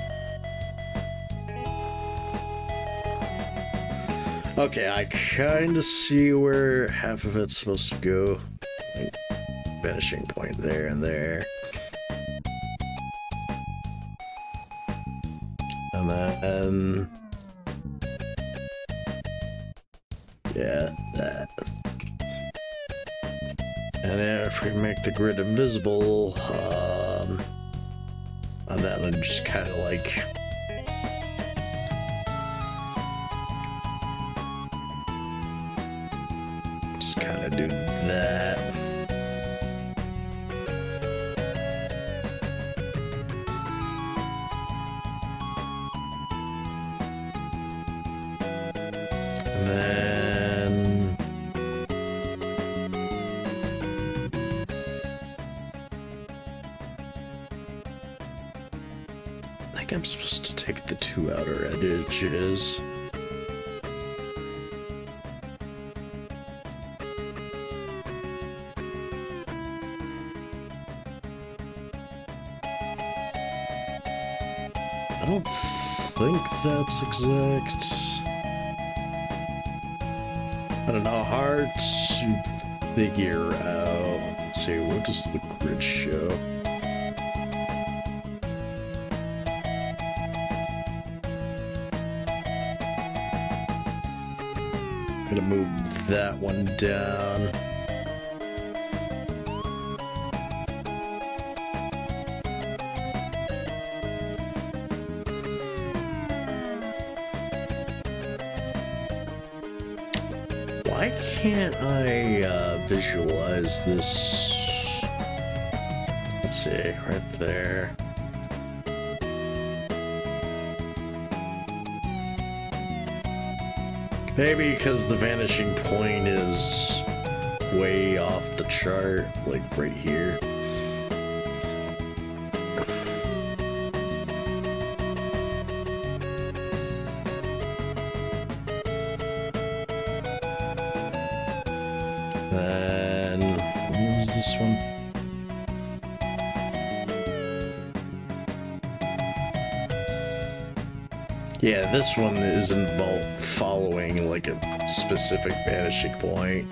Okay, I kind of see where half of it's supposed to go. Like, vanishing point there and there. And then... yeah, that. And then if we make the grid invisible, and that would just kind of like... just kind of do that. And then... I think I'm supposed to take the two outer edges. I don't think that's exact. I don't know, hard to figure out. Let's see, what does the grid show? I'm gonna move that one down. Why can't I visualize this? Let's see, right there. Maybe because the vanishing point is way off the chart, like right here. Then, what was this one? Yeah, this one isn't following like a specific vanishing point,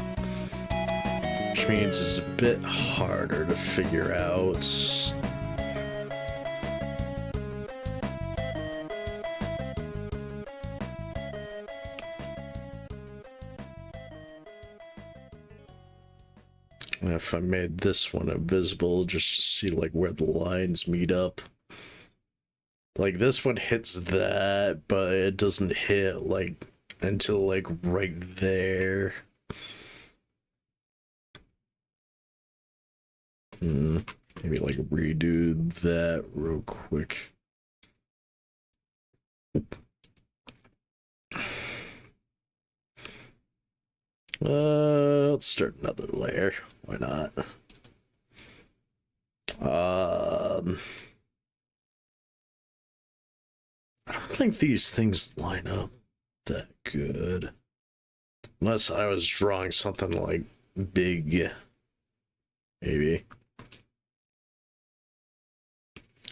which means it's a bit harder to figure out. And if I made this one invisible just to see like where the lines meet up. Like this one hits that, but it doesn't hit like until like right there. Maybe like redo that real quick. Let's start another layer. Why not? I don't think these things line up that good. Unless I was drawing something like big. Maybe.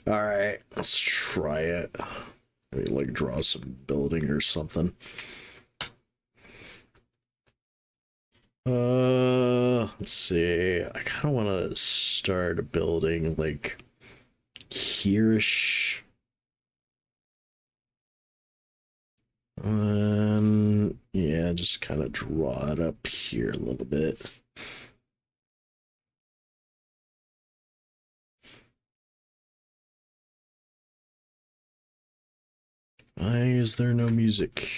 Alright, let's try it. Maybe like draw some building or something. Let's see. I kind of want to start building like here-ish. Yeah, just kind of draw it up here a little bit. Why is there no music?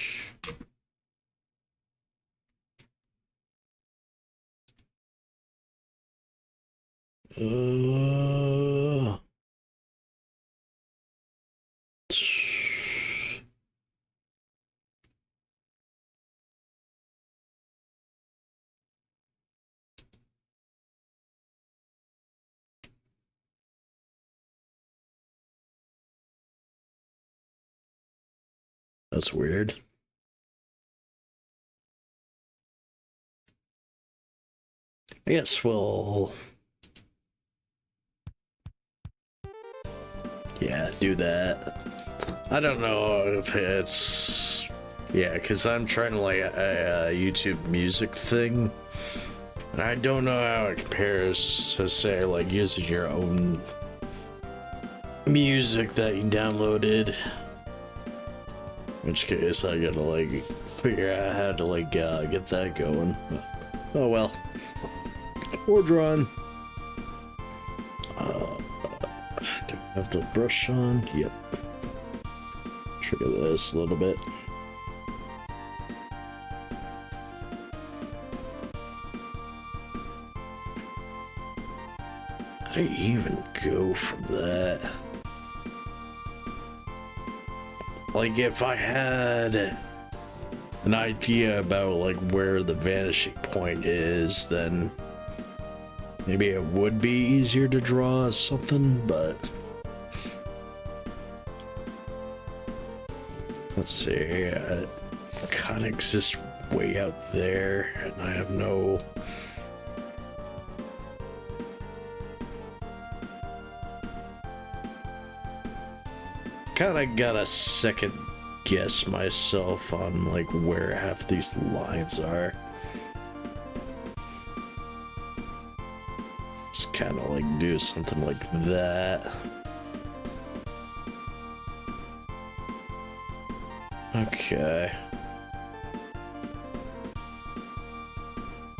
Uh... That's weird. I guess we'll... Yeah, do that. I don't know if it's... Yeah, because I'm trying to like a YouTube music thing. And I don't know how it compares to, say, like using your own music that you downloaded. In which case, I gotta like figure out how to like get that going. Oh well. We're drawn. Do I have the brush on? Yep. Trigger this a little bit. How do you even go from that? Like, if I had an idea about like where the vanishing point is, then maybe it would be easier to draw something, but let's see. It kind of exists way out there, and I have no... Kind of gotta second guess myself on like where half these lines are. Just kind of like do something like that. Okay.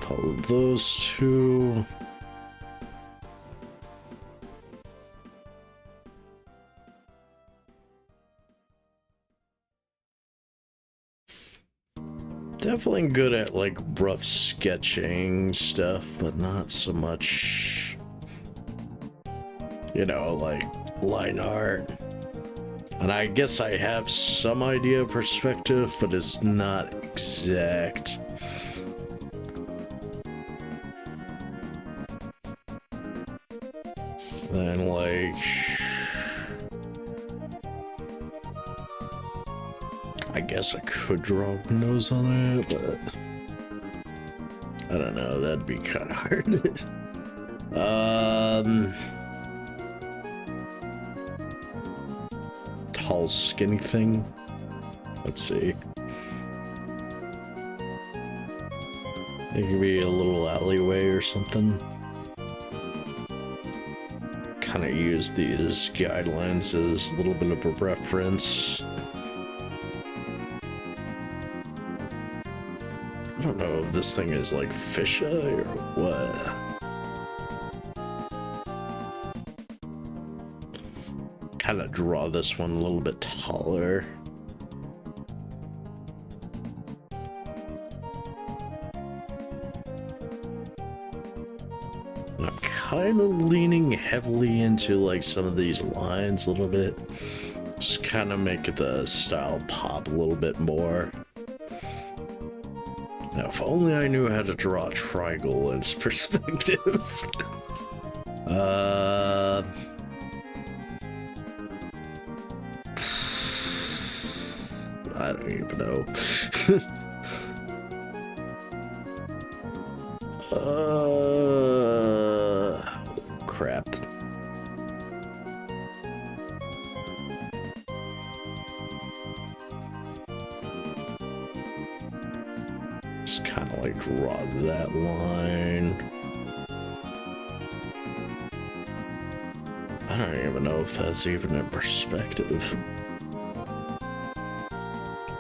Follow those two. Definitely good at like rough sketching stuff, but not so much, you know, like line art. And I guess I have some idea of perspective, but it's not exact. Then like... I guess I could draw windows on that, but I don't know, that'd be kind of hard. Tall, skinny thing. Let's see. It could be a little alleyway or something. Kind of use these guidelines as a little bit of a reference. I don't know if this thing is like fisheye or what. Kind of draw this one a little bit taller. And I'm kind of leaning heavily into like some of these lines a little bit. Just kind of make the style pop a little bit more. Now, if only I knew how to draw a triangle in its perspective. I don't even know. Crap. Just kind of like draw that line. I don't even know if that's even in perspective.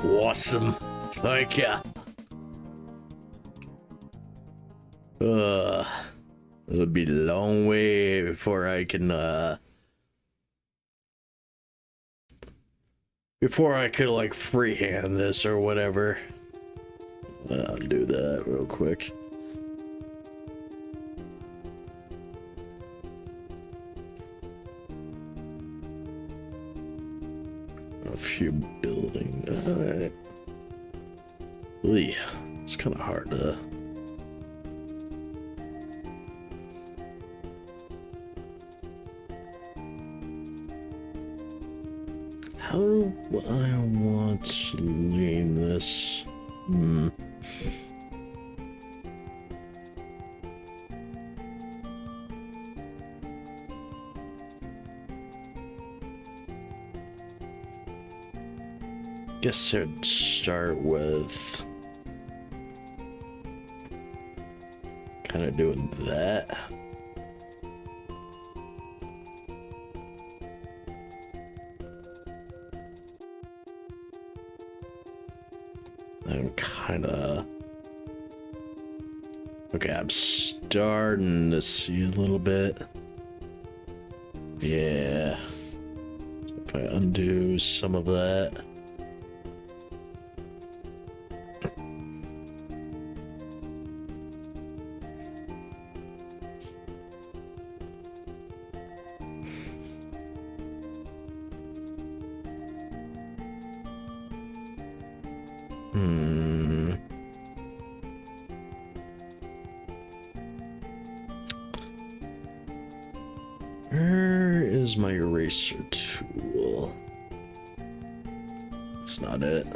Awesome. Thank ya. It'll be a long way before I can, before I could, like, freehand this or whatever. I'll do that real quick. A few buildings. Alright. It's kind of hard to... How do I want to lean this? Guess I'd start with kind of doing that. I'm kind of... Okay, I'm starting to see a little bit. Yeah. So if I undo some of that. Where is my eraser tool? It's not it.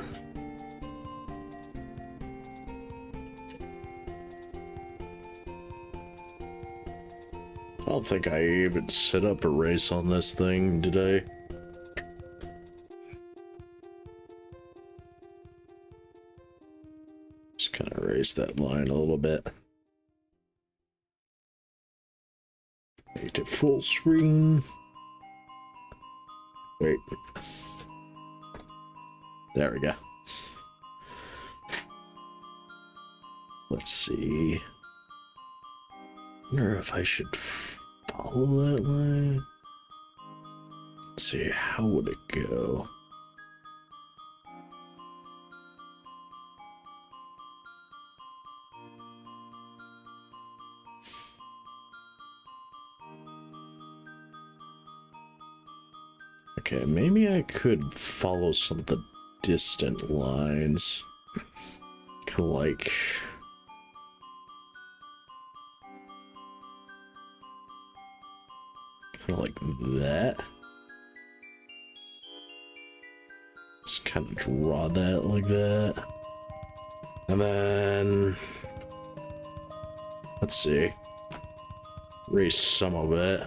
I don't think I even set up erase on this thing, did I? Just kind of erase that line a little bit. Make it full screen. Wait. There we go. Let's see. I wonder if I should follow that line. Let's see, how would it go? Okay, maybe I could follow some of the distant lines. Kind of like... Kind of like that. Just kind of draw that like that. And then... Let's see. Erase some of it.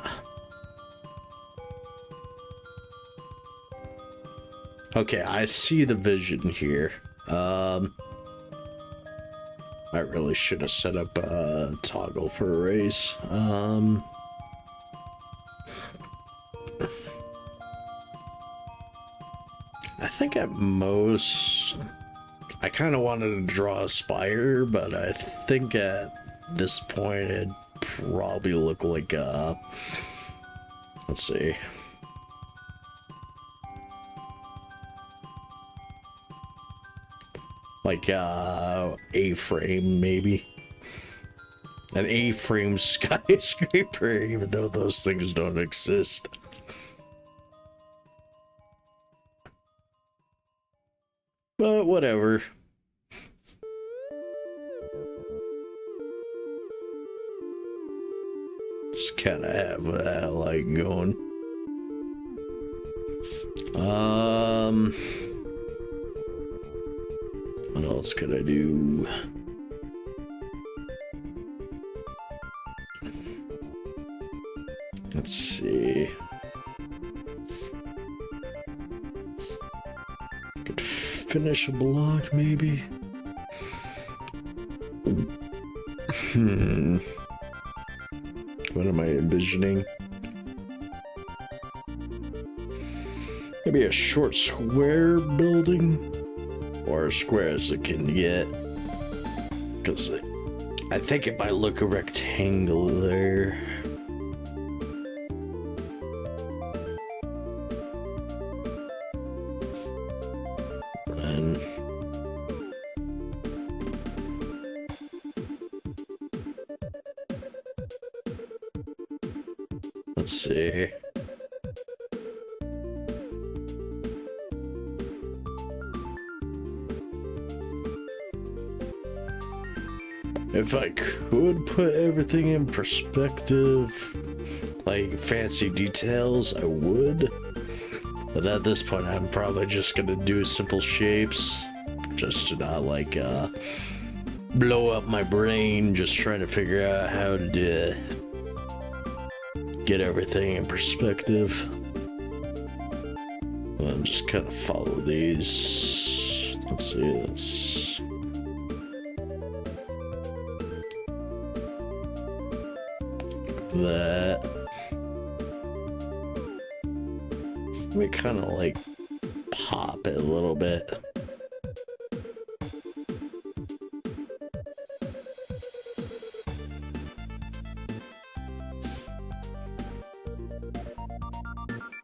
Okay, I see the vision here. I really should have set up a toggle for erase. I think at most, I kind of wanted to draw a spire, but I think at this point it'd probably look like let's see. Like A-frame, maybe. An A-frame skyscraper, even though those things don't exist. But whatever. Just kind of have that like going. What else could I do? Let's see. Could finish a block, maybe. What am I envisioning? Maybe a short square building? Or as square as it can get. Because I think it might look rectangular. And let's see. If I could put everything in perspective, like fancy details, I would. But at this point, I'm probably just gonna do simple shapes, just to not like blow up my brain, just trying to figure out how to get everything in perspective. I'm just kind of follow these. Let's see, let's. That. Let me kind of like pop it a little bit.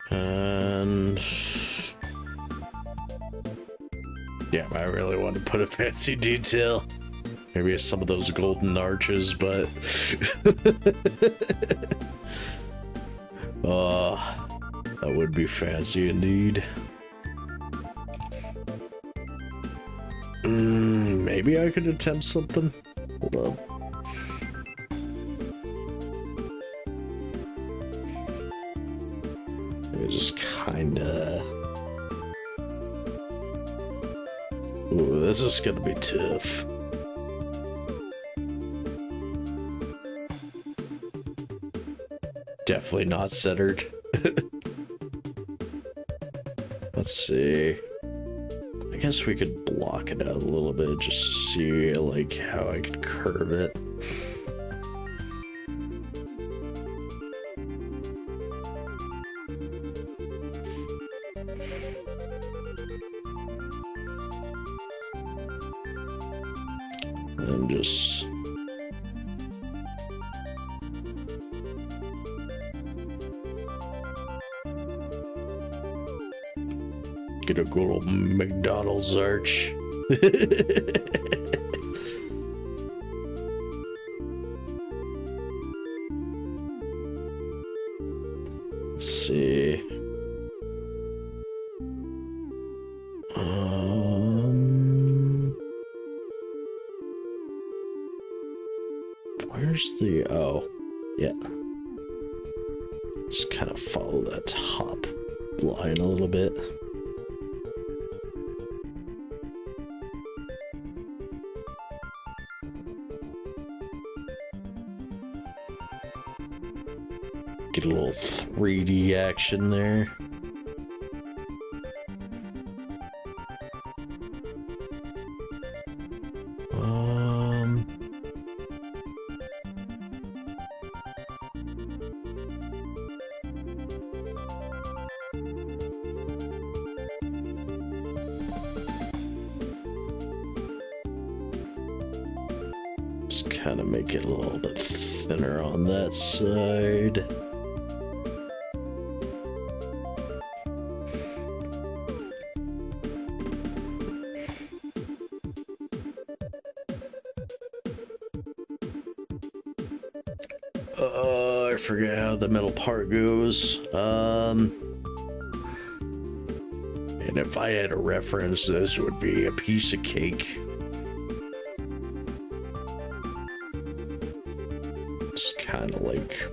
And yeah, I really want to put a fancy detail. Maybe some of those golden arches, but that would be fancy indeed. Maybe I could attempt something. Hold on. Maybe just kinda. Ooh, this is gonna be tough. Definitely not centered. Let's see. I guess we could block it out a little bit just to see like how I could curve it. And just get a good old McDonald's arch. Let's see. Where's the, oh, yeah. Just kind of follow that top line a little bit. Get a little 3D action there. Just kind of make it a little bit thinner on that side. I forget how the middle part goes. And if I had a reference, this would be a piece of cake. It's kind of like...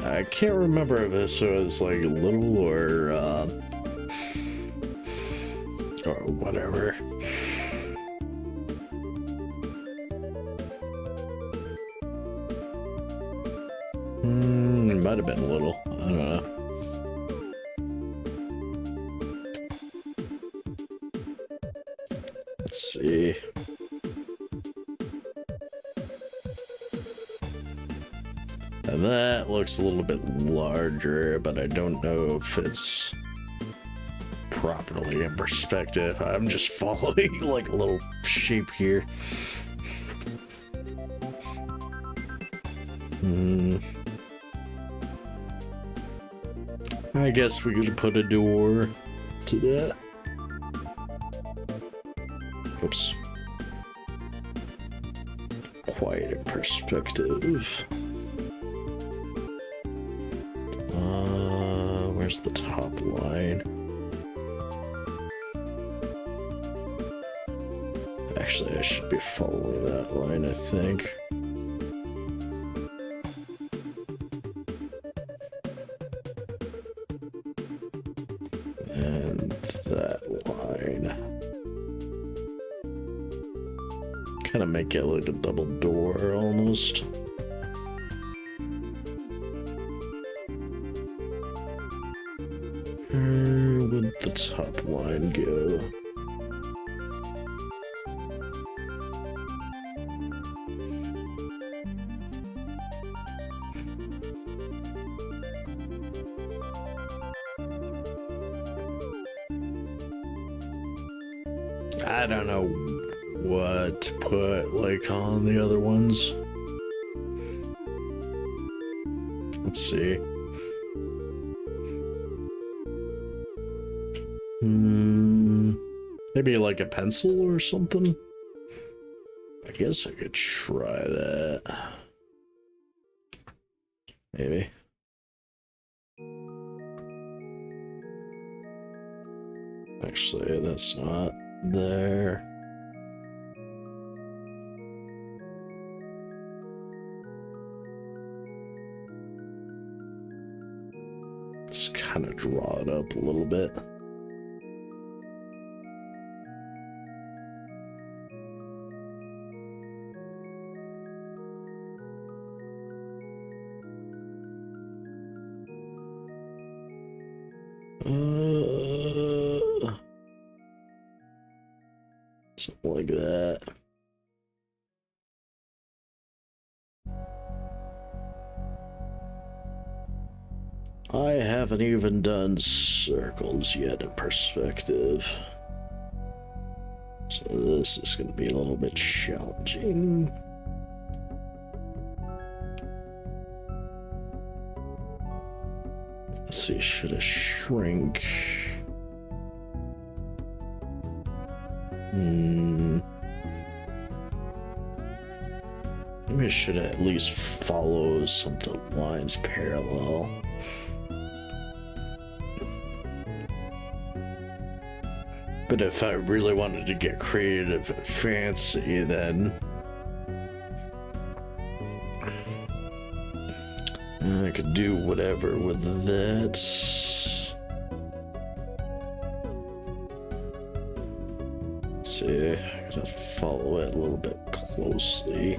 I can't remember if this was like little or whatever. It might have been a little. I don't know. Let's see. And that looks a little bit larger, but I don't know if it's properly in perspective. I'm just following like a little shape here. I guess we could put a door to that. Oops. Quite in perspective. Where's the top line? Actually, I should be following that line, I think. And that line. Kind of make it like a double door almost. Where would the top line go? I don't know what to put like on the other ones. Let's see. Maybe like a pencil or something? I guess I could try that. Maybe. Actually, that's not there. Let's kind of draw it up a little bit. Something like that. I haven't even done circles yet in perspective. So this is going to be a little bit challenging. Let's see, should I shrink? Maybe I should at least follow some of the lines parallel. But if I really wanted to get creative and fancy, then I could do whatever with that. Let's see, I gotta follow it a little bit closely.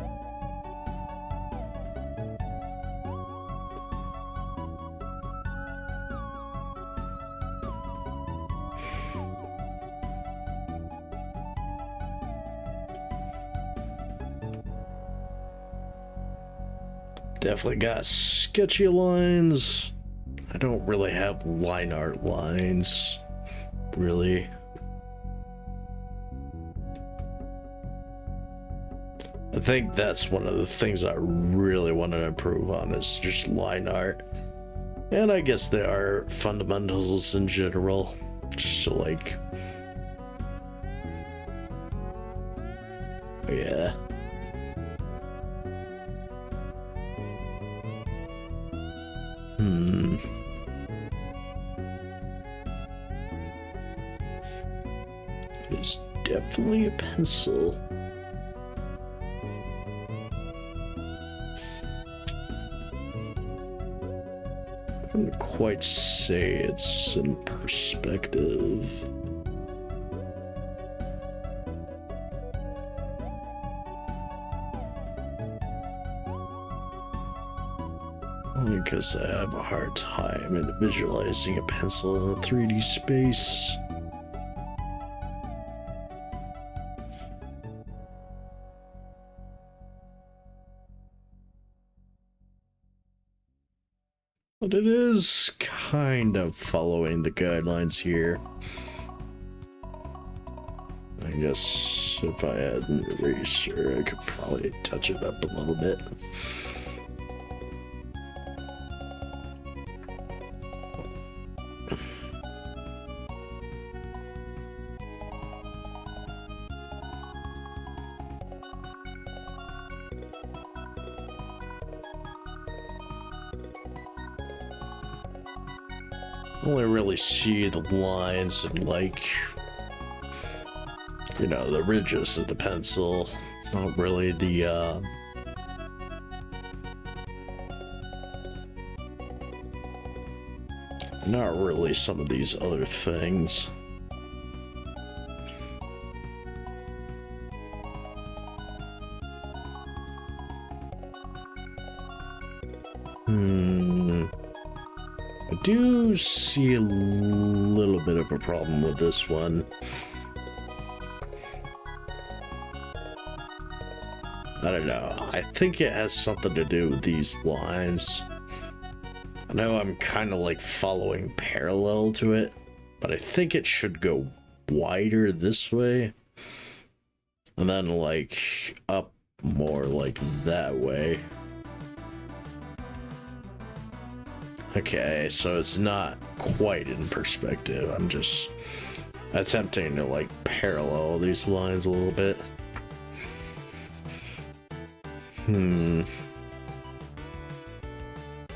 Definitely got sketchy lines. I don't really have line art lines, really. I think that's one of the things I really want to improve on is just line art. And I guess there are fundamentals in general, just to like, yeah. It's definitely a pencil. I wouldn't quite say it's in perspective. Because I have a hard time in visualizing a pencil in a 3D space. But it is kind of following the guidelines here. I guess if I had an eraser, I could probably touch it up a little bit. Only really see the lines and, like, you know, the ridges of the pencil, not really the not really some of these other things. I do see a little bit of a problem with this one. I don't know. I think it has something to do with these lines. I know I'm kind of like following parallel to it, but I think it should go wider this way. And then like up more like that way. Okay, so it's not quite in perspective. I'm just attempting to like parallel these lines a little bit.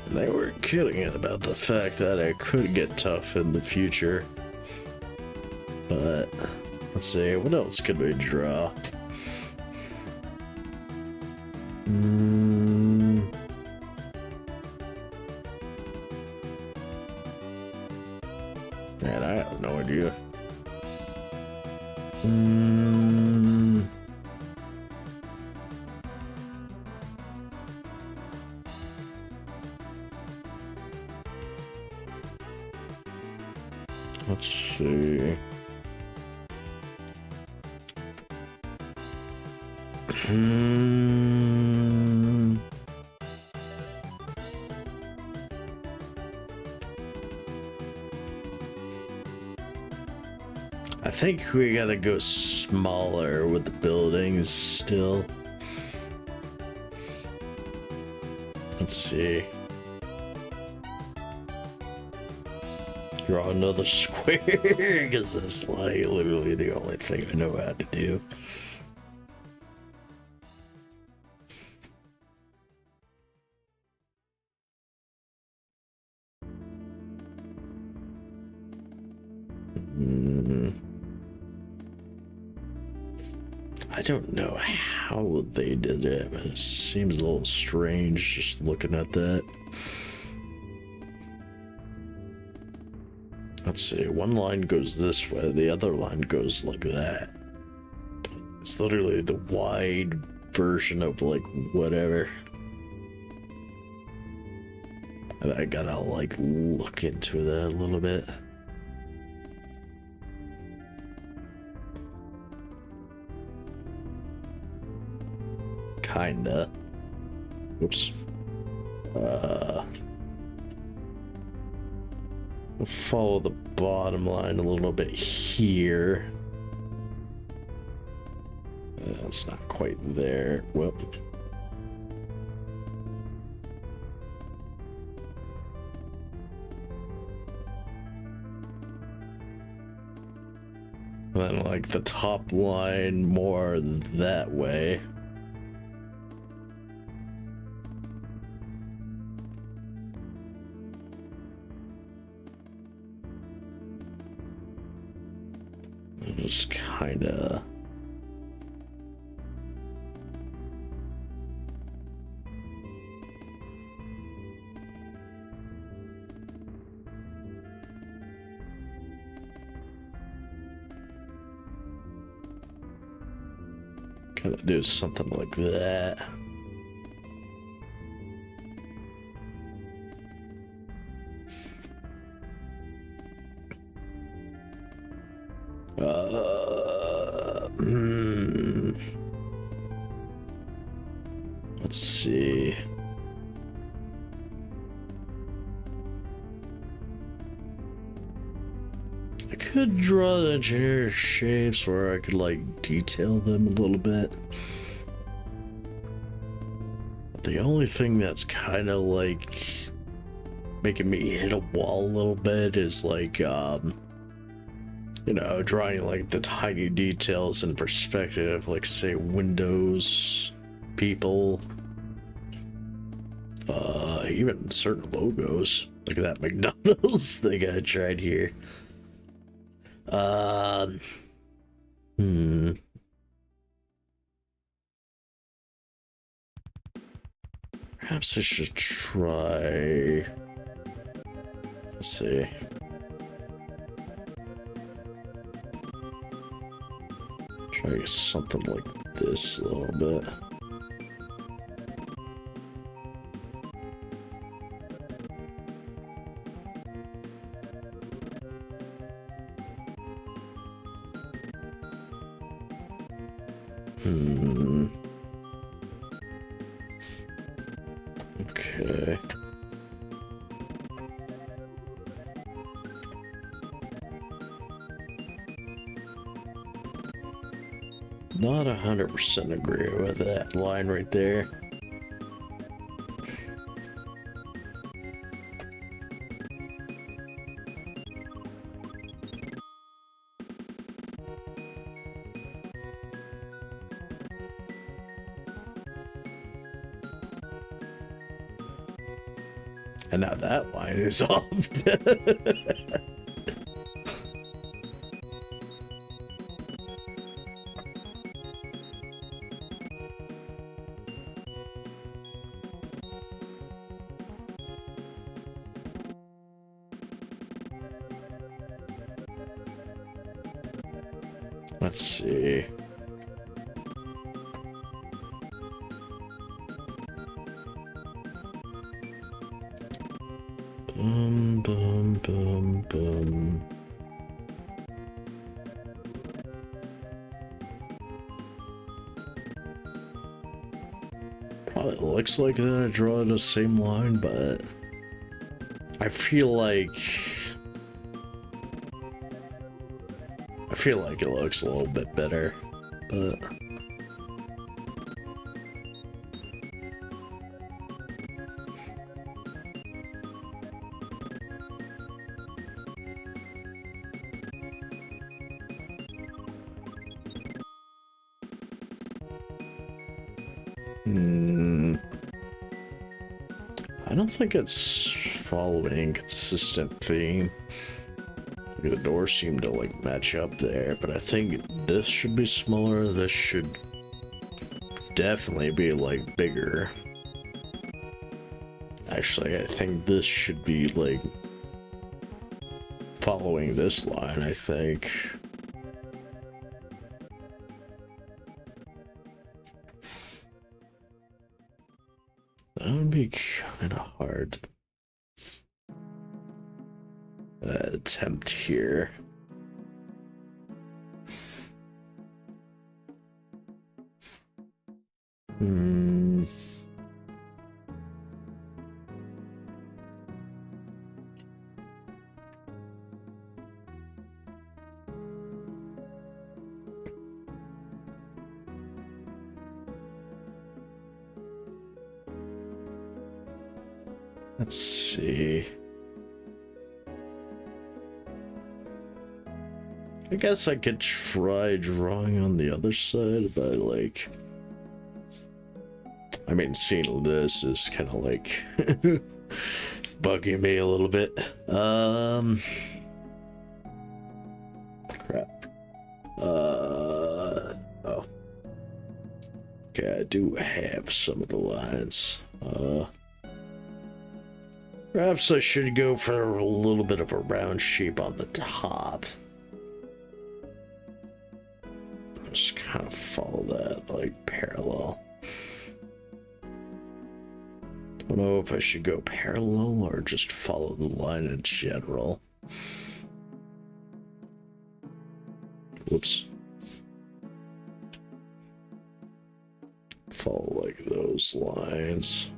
They were kidding about the fact that it could get tough in the future. But let's see, what else could we draw? Man, I have no idea. Let's see. I think we gotta go smaller with the buildings still. Let's see. Draw another square, because that's like literally the only thing I know how to do. I don't know how they did it, but it seems a little strange just looking at that. Let's see, one line goes this way, the other line goes like that. It's literally the wide version of like whatever. And I gotta like look into that a little bit. Kinda. Oops. We'll follow the bottom line a little bit here. It's not quite there. Well. And then like the top line more that way. Just kinda. Kinda do something like that. Let's see. I could draw the engineer shapes where I could like detail them a little bit. The only thing that's kind of like making me hit a wall a little bit is like, you know, drawing like the tiny details in perspective, like say windows, people, even certain logos. Look at that McDonald's thing I tried here. Perhaps I should try. Let's see. Try something like this a little bit. Okay. Not 100% agree with that line right there. And now that line is off. Let's see. Boom, boom, boom, boom. Probably looks like that I draw the same line, but I feel like it looks a little bit better, but I don't think it's following a consistent theme. The doors seem to like match up there, but I think this should be smaller. This should definitely be like bigger. Actually, I think this should be like following this line, I think. That would be kind of hard. Attempt here. Let's see. I guess I could try drawing on the other side, but like, I mean, seeing this is kind of like bugging me a little bit. Crap. Oh. Okay, I do have some of the lines. Perhaps I should go for a little bit of a round shape on the top. Just kind of follow that, like, parallel. Don't know if I should go parallel or just follow the line in general. Whoops. Follow like those lines.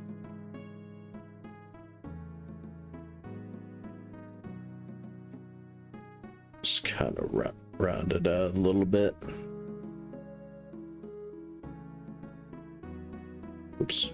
Just kind of round it out a little bit. Oops.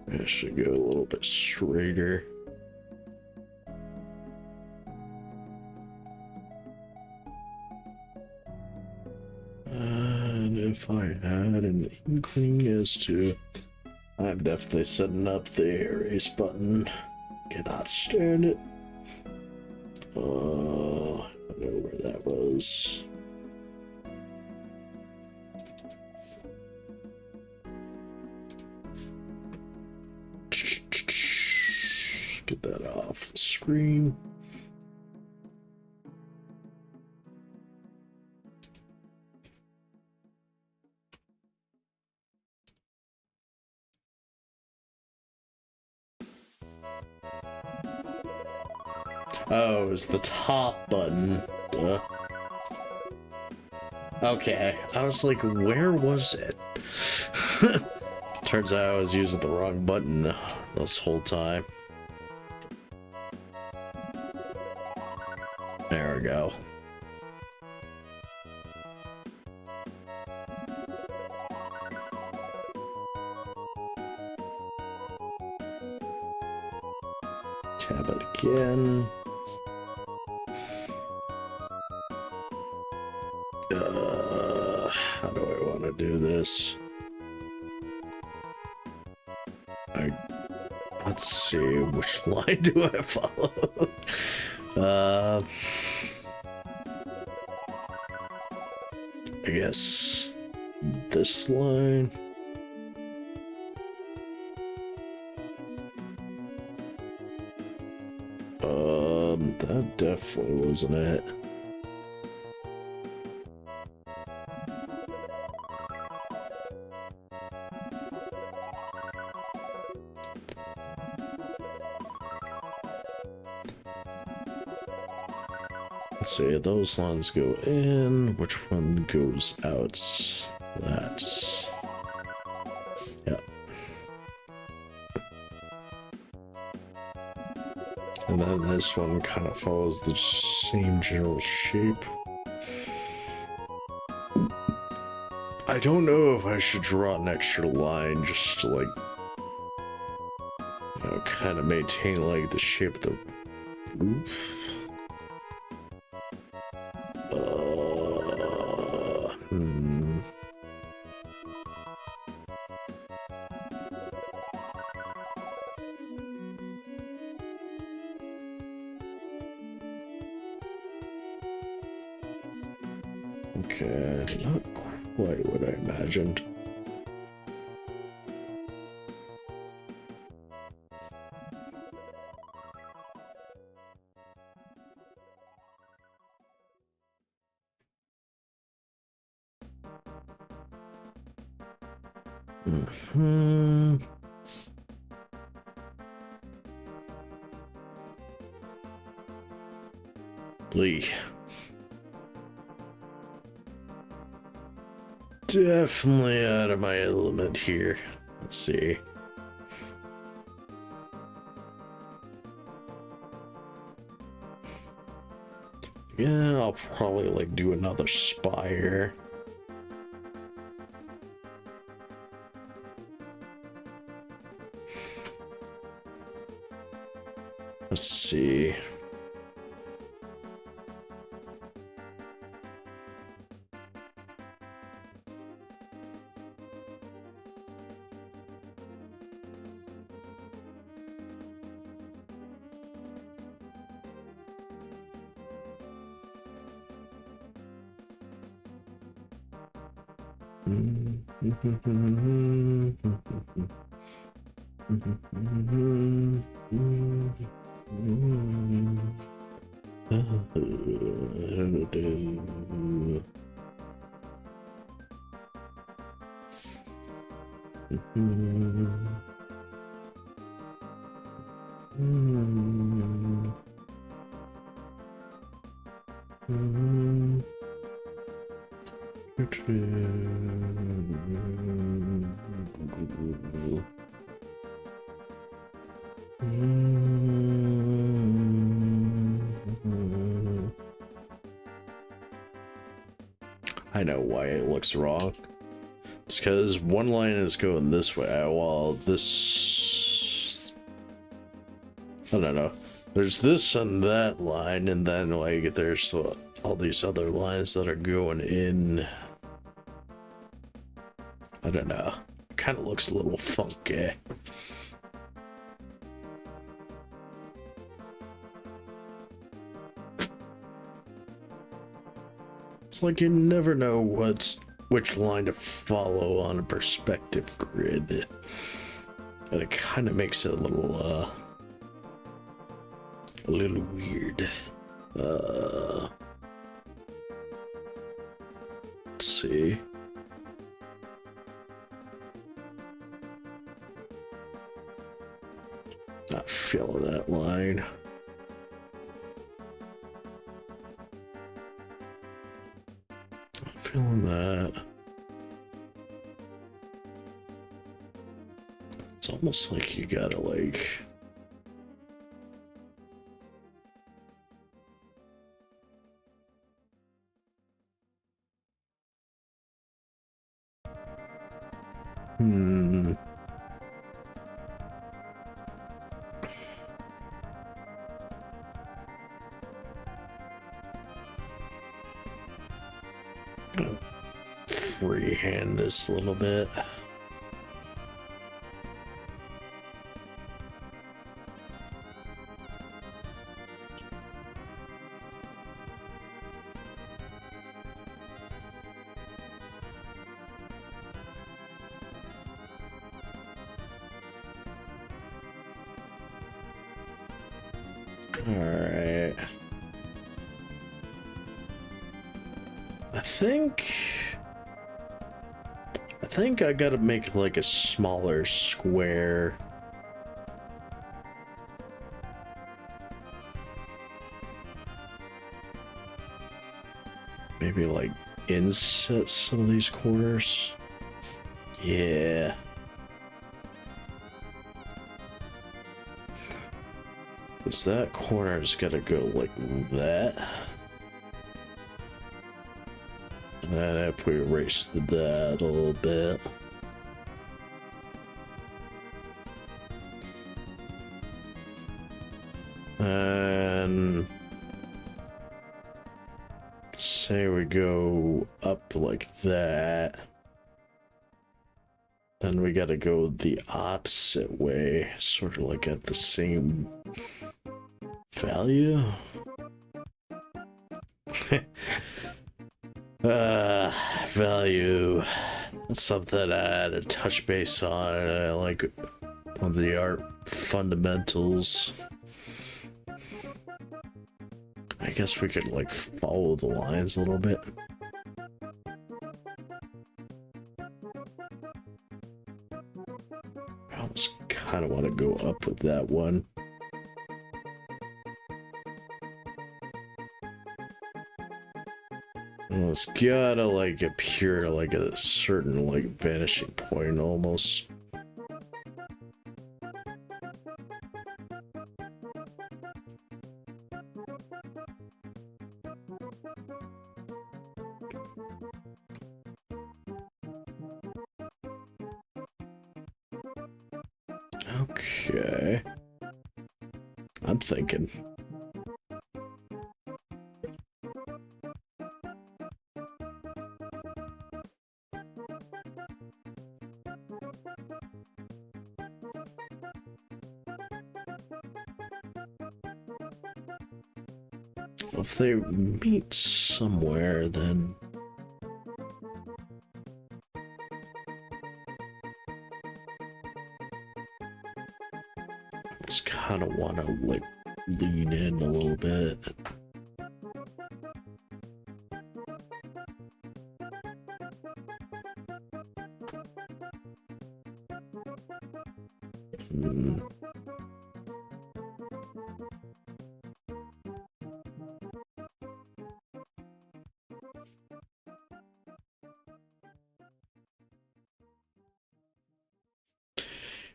I should go a little bit straighter. And if I had an inkling as to, I'm definitely setting up the erase button. Cannot stand it. I don't know where that was. Get that off the screen. Oh, it was the top button. Duh. Okay, I was like, where was it? Turns out I was using the wrong button this whole time. There we go. Tab it again. How do I want to do this? Let's see, which line do I follow? I guess this line. That definitely wasn't it. Let's see, those lines go in, which one goes out? That's... yeah. And then this one kind of follows the same general shape. I don't know if I should draw an extra line just to, like, you know, kind of maintain, like, the shape of the roof. Okay, not quite what I imagined. Lee. Definitely out of my element here. Let's see. Yeah, I'll probably like do another spire. Let's see. I know why it looks wrong. It's because one line is going this way, while this... I don't know. There's this and that line, and then like there's all these other lines that are going in. I don't know. Kind of looks a little funky. It's like you never know which line to follow on a perspective grid. And it kind of makes it a little weird. Let's see. Not feeling that line. Not feeling that. It's almost like you gotta like... Freehand this a little bit. Alright. I think I gotta make like a smaller square. Maybe like inset some of these corners. Yeah. Because that corner is gotta go like that. And if we erase that a little bit. And say we go up like that. Then we gotta go the opposite way, sort of like at the same value. Value. That's something I had to touch base on. I like one of the art fundamentals. I guess we could like follow the lines a little bit. I almost kind of want to go up with that one. It's gotta like appear like at a certain like vanishing point almost. Okay. I'm thinking. If they meet somewhere, then just kind of want to like lean in a little bit.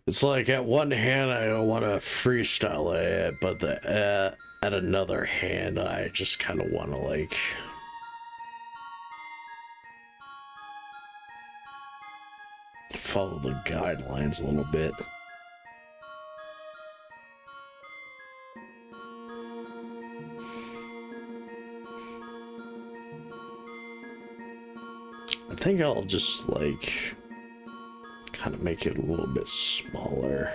It's like at one hand I want to freestyle it, but at another hand I just kind of want to like follow the guidelines a little bit. I think I'll just like kind of make it a little bit smaller.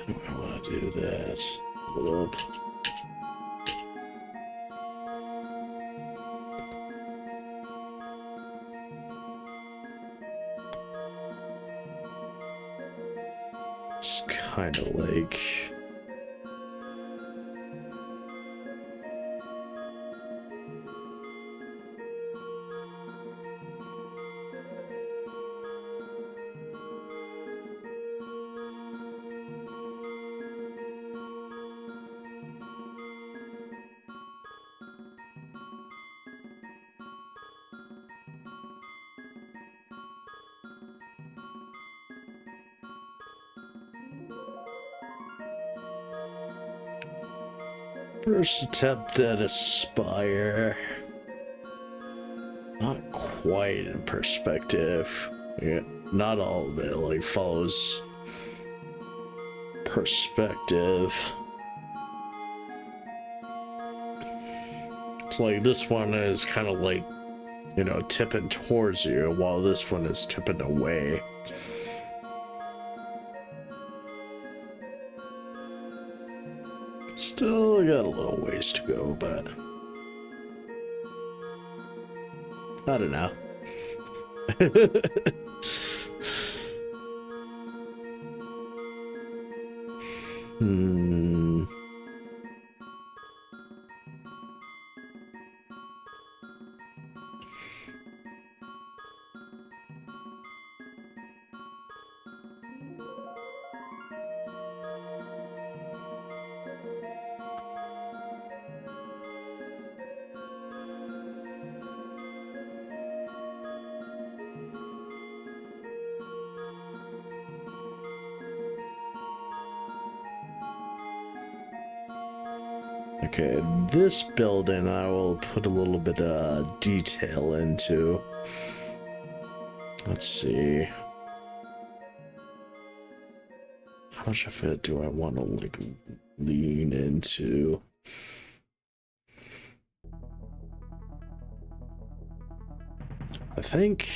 I want to do that. Hold up. It's kind of like first attempt at a spire. Not quite in perspective. Yeah, not all of it like follows perspective. It's like this one is kind of like, you know, tipping towards you while this one is tipping away. Still got a little ways to go, but I don't know. Okay, this building I will put a little bit of detail into. Let's see. How much of it do I want to like lean into? I think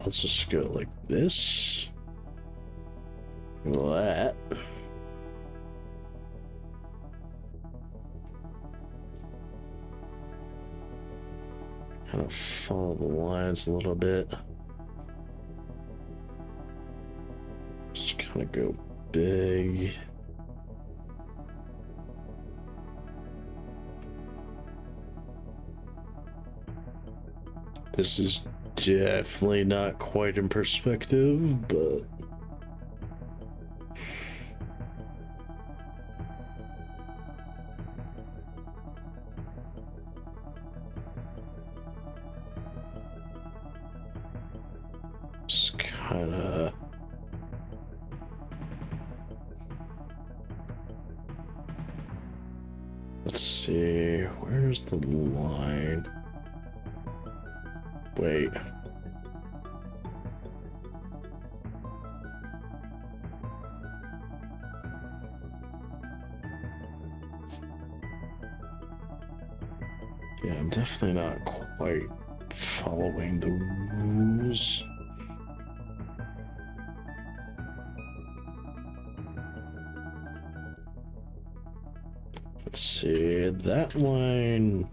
let's just go like this. That. Kind of follow the lines a little bit. Just kind of go big. This is definitely not quite in perspective, but just kind of let's see, where's the line? Wait. Yeah, I'm definitely not quite following the rules. Let's see, that line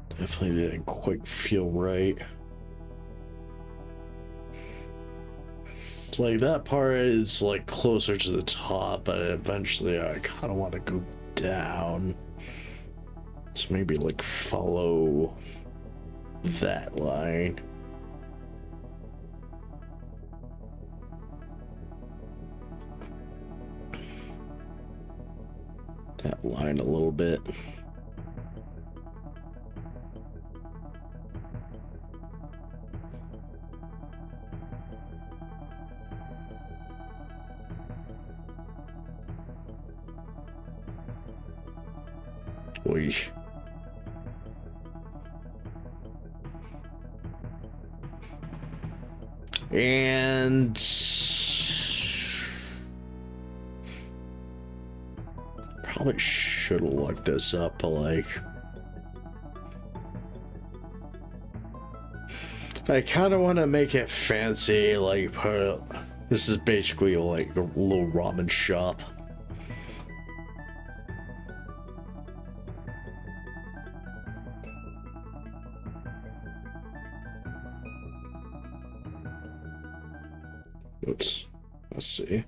definitely didn't quite feel right. It's like that part is like closer to the top, but eventually I kind of want to go down. So maybe like follow that line. that line a little bit. Oy. And probably should have looked this up, but like I kind of want to make it fancy, like this is basically like a little ramen shop. Oops. Let's see.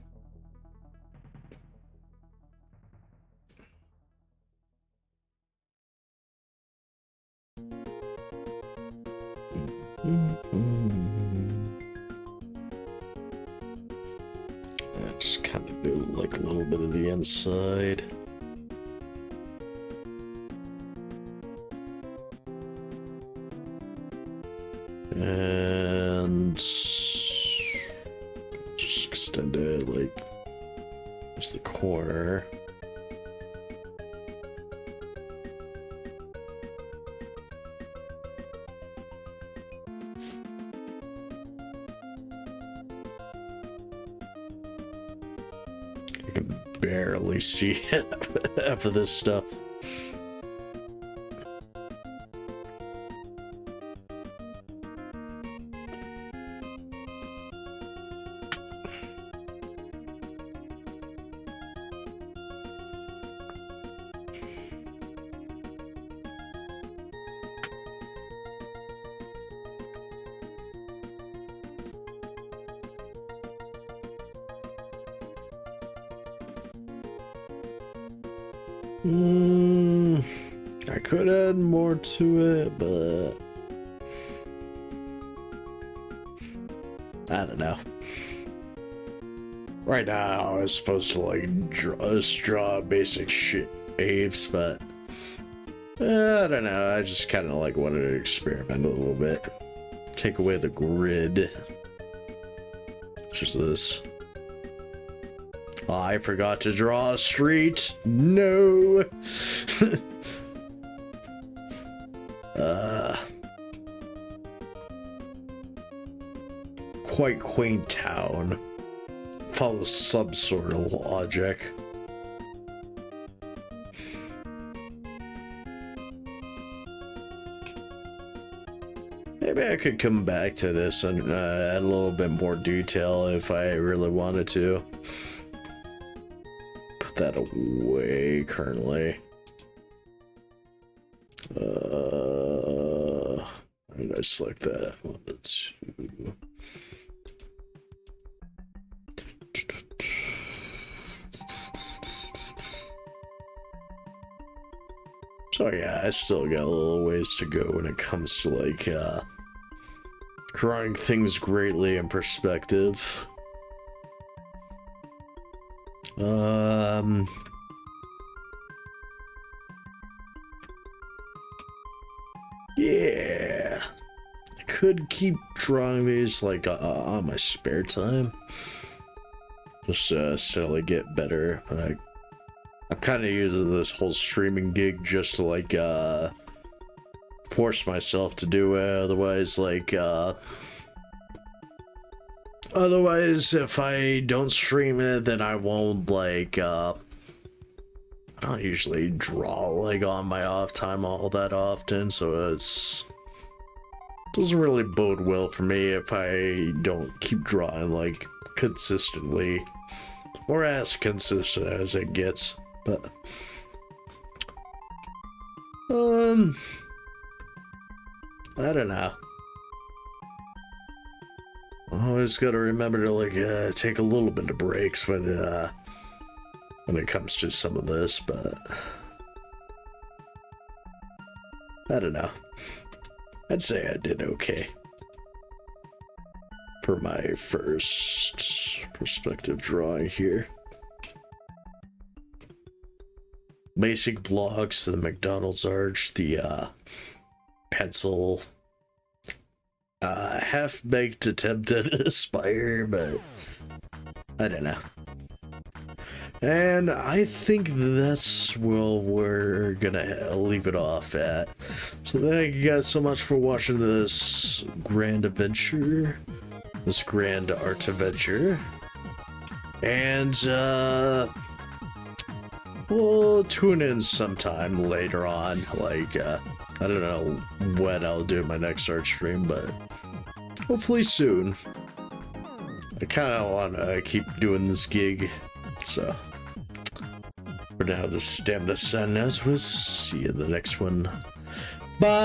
Just kind of do like a little bit of the inside. And just extend it like there's the corner. I can barely see it after this stuff. I could add more to it, but I don't know. Right now, I was supposed to like draw basic shapes, but I don't know. I just kind of like wanted to experiment a little bit. Take away the grid. Just this. I forgot to draw a street. No. Quite quaint town. Follows some sort of logic. Maybe I could come back to this and add a little bit more detail if I really wanted to. Put that away currently. How did I select that? 1, 2. So yeah, I still got a little ways to go when it comes to like drawing things greatly in perspective. Yeah, I could keep drawing these like on my spare time, just steadily get better. But I'm kind of using this whole streaming gig just to like force myself to do it. Otherwise, like if I don't stream it, then I won't like I don't usually draw like on my off time all that often, so doesn't really bode well for me if I don't keep drawing like consistently or as consistent as it gets. But I don't know. I always gotta remember to like take a little bit of breaks when it comes to some of this, but I don't know. I'd say I did okay for my first perspective drawing here. basic blocks, the McDonald's arch, the pencil, half-baked attempt at a spire, but I don't know. And I think that's where we're gonna leave it off at. So thank you guys so much for watching this grand adventure, this grand art adventure. And we'll tune in sometime later on, like I don't know when I'll do my next art stream, but hopefully soon. I kind of want to keep doing this gig, so for now, this is Stamina signing out. We'll see you in the next one. Bye.